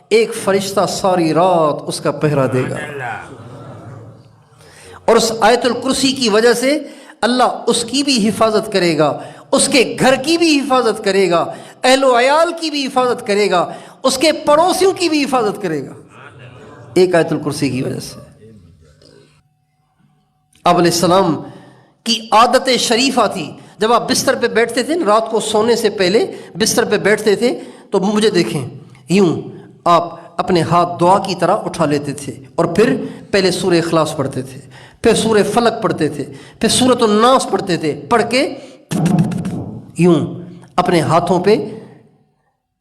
[SPEAKER 1] ایک فرشتہ ساری رات اس کا پہرا دے گا، اور اس آیت الکرسی کی وجہ سے اللہ اس کی بھی حفاظت کرے گا، اس کے گھر کی بھی حفاظت کرے گا، اہل و عیال کی بھی حفاظت کرے گا، اس کے پڑوسیوں کی بھی حفاظت کرے گا، ایک آیت الکرسی کی وجہ سے۔ آپ علیہ السلام کی عادت شریفہ تھی، جب آپ بستر پہ بیٹھتے تھے رات کو سونے سے پہلے بستر پہ بیٹھتے تھے تو مجھے دیکھیں، یوں آپ اپنے ہاتھ دعا کی طرح اٹھا لیتے تھے اور پھر پہلے سورہ اخلاص پڑھتے تھے، پھر سورہ فلق پڑھتے تھے، پھر سورۃ الناس پڑھتے تھے، پڑھ کے یوں اپنے ہاتھوں پہ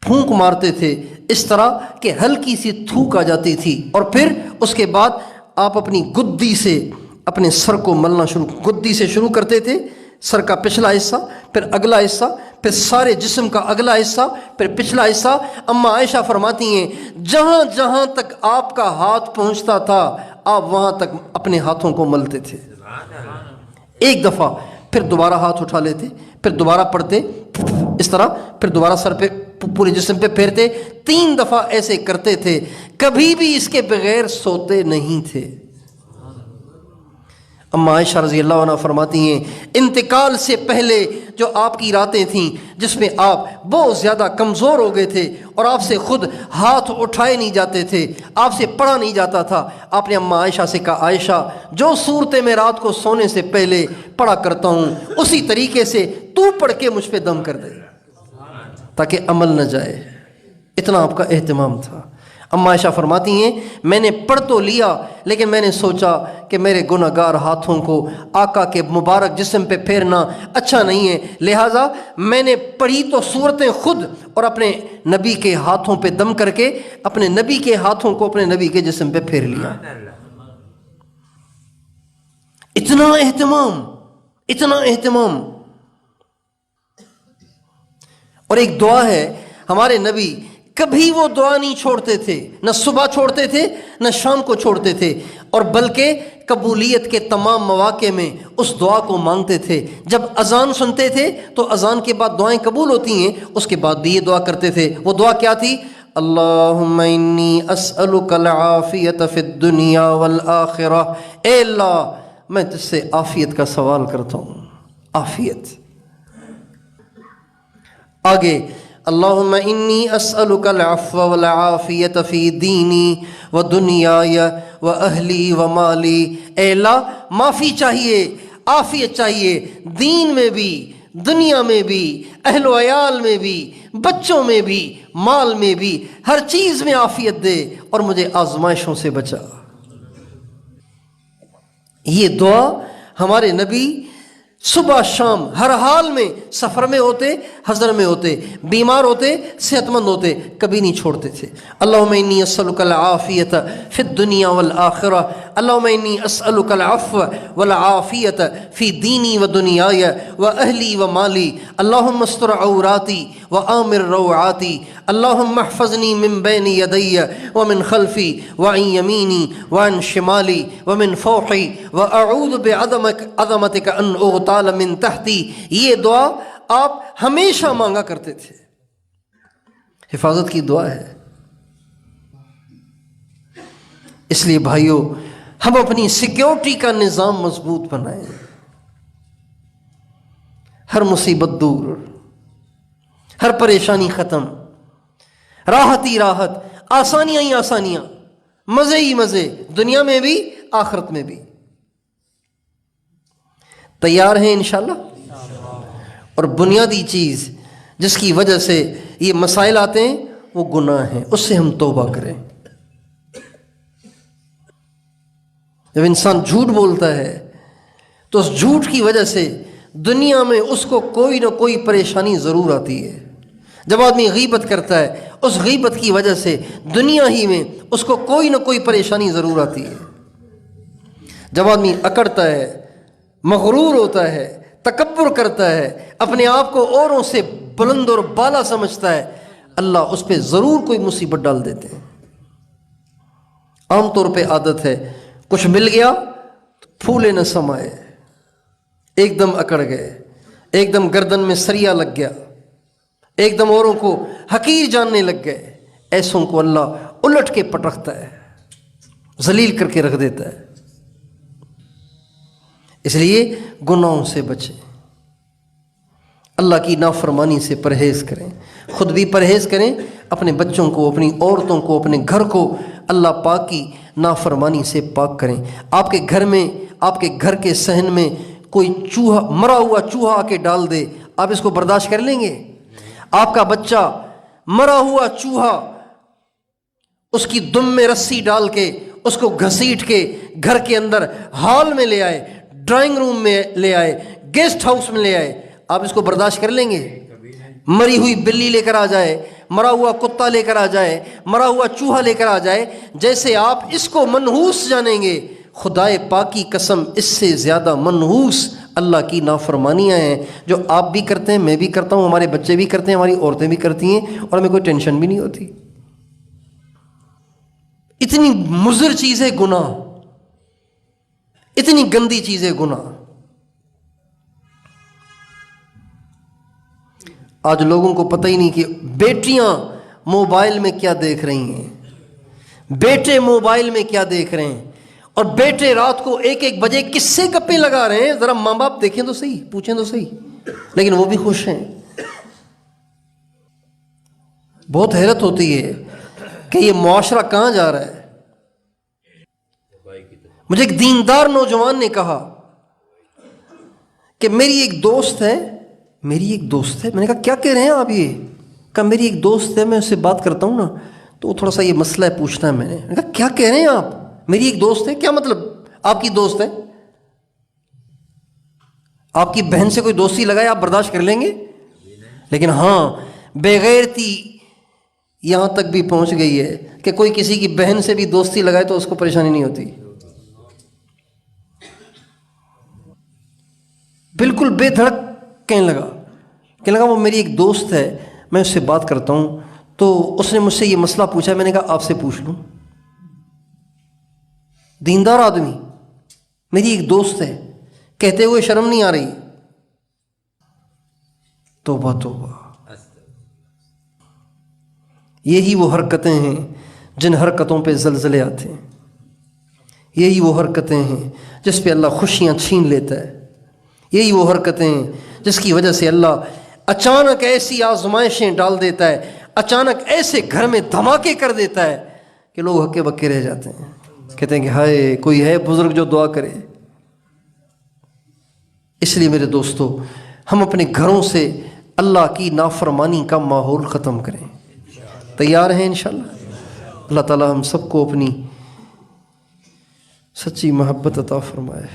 [SPEAKER 1] پھونک مارتے تھے، اس طرح کہ ہلکی سی تھوک آ جاتی تھی، اور پھر اس کے بعد آپ اپنی گدی سے اپنے سر کو ملنا گدی سے شروع کرتے تھے، سر کا پچھلا حصہ، پھر اگلا حصہ، پھر سارے جسم کا اگلا حصہ، پھر پچھلا حصہ۔ اما عائشہ فرماتی ہیں جہاں جہاں تک آپ کا ہاتھ پہنچتا تھا آپ وہاں تک اپنے ہاتھوں کو ملتے تھے، ایک دفعہ، پھر دوبارہ ہاتھ اٹھا لیتے، پھر دوبارہ پڑھتے اس طرح، پھر دوبارہ سر پہ پورے جسم پہ پھیرتے، 3 دفعہ ایسے کرتے تھے، کبھی بھی اس کے بغیر سوتے نہیں تھے۔ اما عائشہ رضی اللہ عنہ فرماتی ہیں انتقال سے پہلے جو آپ کی راتیں تھیں جس میں آپ بہت زیادہ کمزور ہو گئے تھے اور آپ سے خود ہاتھ اٹھائے نہیں جاتے تھے، آپ سے پڑھا نہیں جاتا تھا، آپ نے اما عائشہ سے کہا عائشہ جو صورتیں میں رات کو سونے سے پہلے پڑھا کرتا ہوں اسی طریقے سے تو پڑھ کے مجھ پہ دم کر دے تاکہ عمل نہ جائے۔ اتنا آپ کا اہتمام تھا۔ اما عائشہ فرماتی ہیں میں نے پڑھ تو لیا لیکن میں نے سوچا کہ میرے گناہ گار ہاتھوں کو آقا کے مبارک جسم پہ پھیرنا اچھا نہیں ہے، لہٰذا میں نے پڑھی تو صورتیں خود اور اپنے نبی کے ہاتھوں پہ دم کر کے اپنے نبی کے ہاتھوں کو اپنے نبی کے جسم پہ پھیر لیا۔ اتنا اہتمام، اتنا اہتمام۔ اور ایک دعا ہے ہمارے نبی کبھی وہ دعا نہیں چھوڑتے تھے، نہ صبح چھوڑتے تھے نہ شام کو چھوڑتے تھے، اور بلکہ قبولیت کے تمام مواقع میں اس دعا کو مانگتے تھے۔ جب اذان سنتے تھے تو اذان کے بعد دعائیں قبول ہوتی ہیں، اس کے بعد بھی یہ دعا کرتے تھے۔ وہ دعا کیا تھی؟ اللہم انی اسألک العافیت فی الدنیا والآخرہ، اے اللہ میں تجھ سے عافیت کا سوال کرتا ہوں، عافیت۔ آگے اللہم انی اسألک العفو والعافیت فی دینی و دنیای و اہلی و مالی، اے اللہ معافی چاہیے، عافیت چاہیے، دین میں بھی، دنیا میں بھی، اہل و عیال میں بھی، بچوں میں بھی، مال میں بھی، ہر چیز میں عافیت دے اور مجھے آزمائشوں سے بچا۔ یہ دعا ہمارے نبی صبح شام ہر حال میں، سفر میں ہوتے، حضر میں ہوتے، بیمار ہوتے، صحت مند ہوتے، کبھی نہیں چھوڑتے تھے۔ اللہم انی اسألک العافیت فی الدنیا والآخرہ، اللہم انی اسألک العفو والعافیت فی دینی و دنیای و اہلی و مالی، اللہم استر عوراتی و آمر روعاتی، اللہم احفظنی من بین یدی ومن خلفی وعن یمینی وعن شمالی ومن فوقی واعوذ بعظمتک ان اغتال من تحتی۔ یہ دعا آپ ہمیشہ مانگا کرتے تھے، حفاظت کی دعا ہے۔ اس لیے بھائیو ہم اپنی سیکیورٹی کا نظام مضبوط بنائیں، ہر مصیبت دور، ہر پریشانی ختم، راحت ہی راحت، آسانیاں ہی آسانیاں، مزے ہی مزے، دنیا میں بھی آخرت میں بھی۔ تیار ہیں انشاءاللہ؟ اور بنیادی چیز جس کی وجہ سے یہ مسائل آتے ہیں وہ گناہ ہیں، اس سے ہم توبہ کریں۔ جب انسان جھوٹ بولتا ہے تو اس جھوٹ کی وجہ سے دنیا میں اس کو کوئی نہ کوئی پریشانی ضرور آتی ہے۔ جب آدمی غیبت کرتا ہے اس غیبت کی وجہ سے دنیا ہی میں اس کو کوئی نہ کوئی پریشانی ضرور آتی ہے۔ جب آدمی اکڑتا ہے، مغرور ہوتا ہے، تکبر کرتا ہے، اپنے آپ کو اوروں سے بلند اور بالا سمجھتا ہے، اللہ اس پہ ضرور کوئی مصیبت ڈال دیتے ہیں۔ عام طور پہ عادت ہے، کچھ مل گیا تو پھولے نہ سمائے، ایک دم اکڑ گئے، ایک دم گردن میں سریا لگ گیا، ایک دم اوروں کو حقیر جاننے لگ گئے۔ ایسوں کو اللہ الٹ کے پٹکتا ہے، ذلیل کر کے رکھ دیتا ہے۔ اس لیے گناہوں سے بچیں، اللہ کی نافرمانی سے پرہیز کریں، خود بھی پرہیز کریں، اپنے بچوں کو، اپنی عورتوں کو، اپنے گھر کو اللہ پاک کی نافرمانی سے پاک کریں۔ آپ کے گھر میں، آپ کے گھر کے صحن میں کوئی چوہا، مرا ہوا چوہا آ کے ڈال دے، آپ اس کو برداشت کر لیں گے؟ آپ کا بچہ مرا ہوا چوہا اس کی دم میں رسی ڈال کے اس کو گھسیٹ کے گھر کے اندر ہال میں لے آئے، ڈرائنگ روم میں لے آئے، گیسٹ ہاؤس میں لے آئے، آپ اس کو برداشت کر لیں گے؟ مری ہوئی بلی لے کر آ جائے، مرا ہوا کتا لے کر آ جائے، مرا ہوا چوہا لے کر آ جائے، جیسے آپ اس کو منحوس جانیں گے، خدائے پاک کی قسم اس سے زیادہ منحوس اللہ کی نافرمانیاں ہیں جو آپ بھی کرتے ہیں، میں بھی کرتا ہوں، ہمارے بچے بھی کرتے ہیں، ہماری عورتیں بھی کرتی ہیں، اور ہمیں کوئی ٹینشن بھی نہیں ہوتی۔ اتنی مضر چیز ہے گناہ، اتنی گندی چیز ہے گناہ۔ آج لوگوں کو پتہ ہی نہیں کہ بیٹیاں موبائل میں کیا دیکھ رہی ہیں، بیٹے موبائل میں کیا دیکھ رہے ہیں، اور بیٹے رات کو 1-1 بجے کس سے گپیں لگا رہے ہیں، ذرا ماں باپ دیکھیں تو صحیح، پوچھیں تو صحیح، لیکن وہ بھی خوش ہیں۔ بہت حیرت ہوتی ہے کہ یہ معاشرہ کہاں جا رہا ہے۔ مجھے ایک دیندار نوجوان نے کہا کہ میری ایک دوست ہے، میں نے کہا کیا کہہ رہے ہیں آپ؟ یہ کہا میری ایک دوست ہے، میں اس سے بات کرتا ہوں نا تو وہ تھوڑا سا یہ مسئلہ ہے پوچھنا ہے. میں نے کہا کیا کہہ رہے ہیں آپ؟ میری ایک دوست ہے. کیا مطلب آپ کی دوست ہے؟ آپ کی بہن سے کوئی دوستی لگائے آپ برداشت کر لیں گے؟ لیکن ہاں بےغیرتی یہاں تک بھی پہنچ گئی ہے کہ کوئی کسی کی بہن سے بھی دوستی لگائے تو اس کو پریشانی نہیں ہوتی. بالکل بے دھڑک کہنے لگا وہ میری ایک دوست ہے، میں اس سے بات کرتا ہوں، تو اس نے مجھ سے یہ مسئلہ پوچھا. میں نے کہا آپ سے پوچھ لوں. دیندار آدمی، میری ایک دوست ہے، کہتے ہوئے شرم نہیں آ رہی. توبہ توبہ. یہی وہ حرکتیں ہیں جن حرکتوں پہ زلزلے آتے ہیں. یہی وہ حرکتیں ہیں جس پہ اللہ خوشیاں چھین لیتا ہے. یہی وہ حرکتیں ہیں جس کی وجہ سے اللہ اچانک ایسی آزمائشیں ڈال دیتا ہے، اچانک ایسے گھر میں دھماکے کر دیتا ہے کہ لوگ ہکے بکے رہ جاتے ہیں. کہتے ہیں کہ ہائے کوئی ہے بزرگ جو دعا کرے. اس لیے میرے دوستو، ہم اپنے گھروں سے اللہ کی نافرمانی کا ماحول ختم کریں. تیار ہیں انشاءاللہ؟ اللہ تعالی ہم سب کو اپنی سچی محبت عطا فرمائے.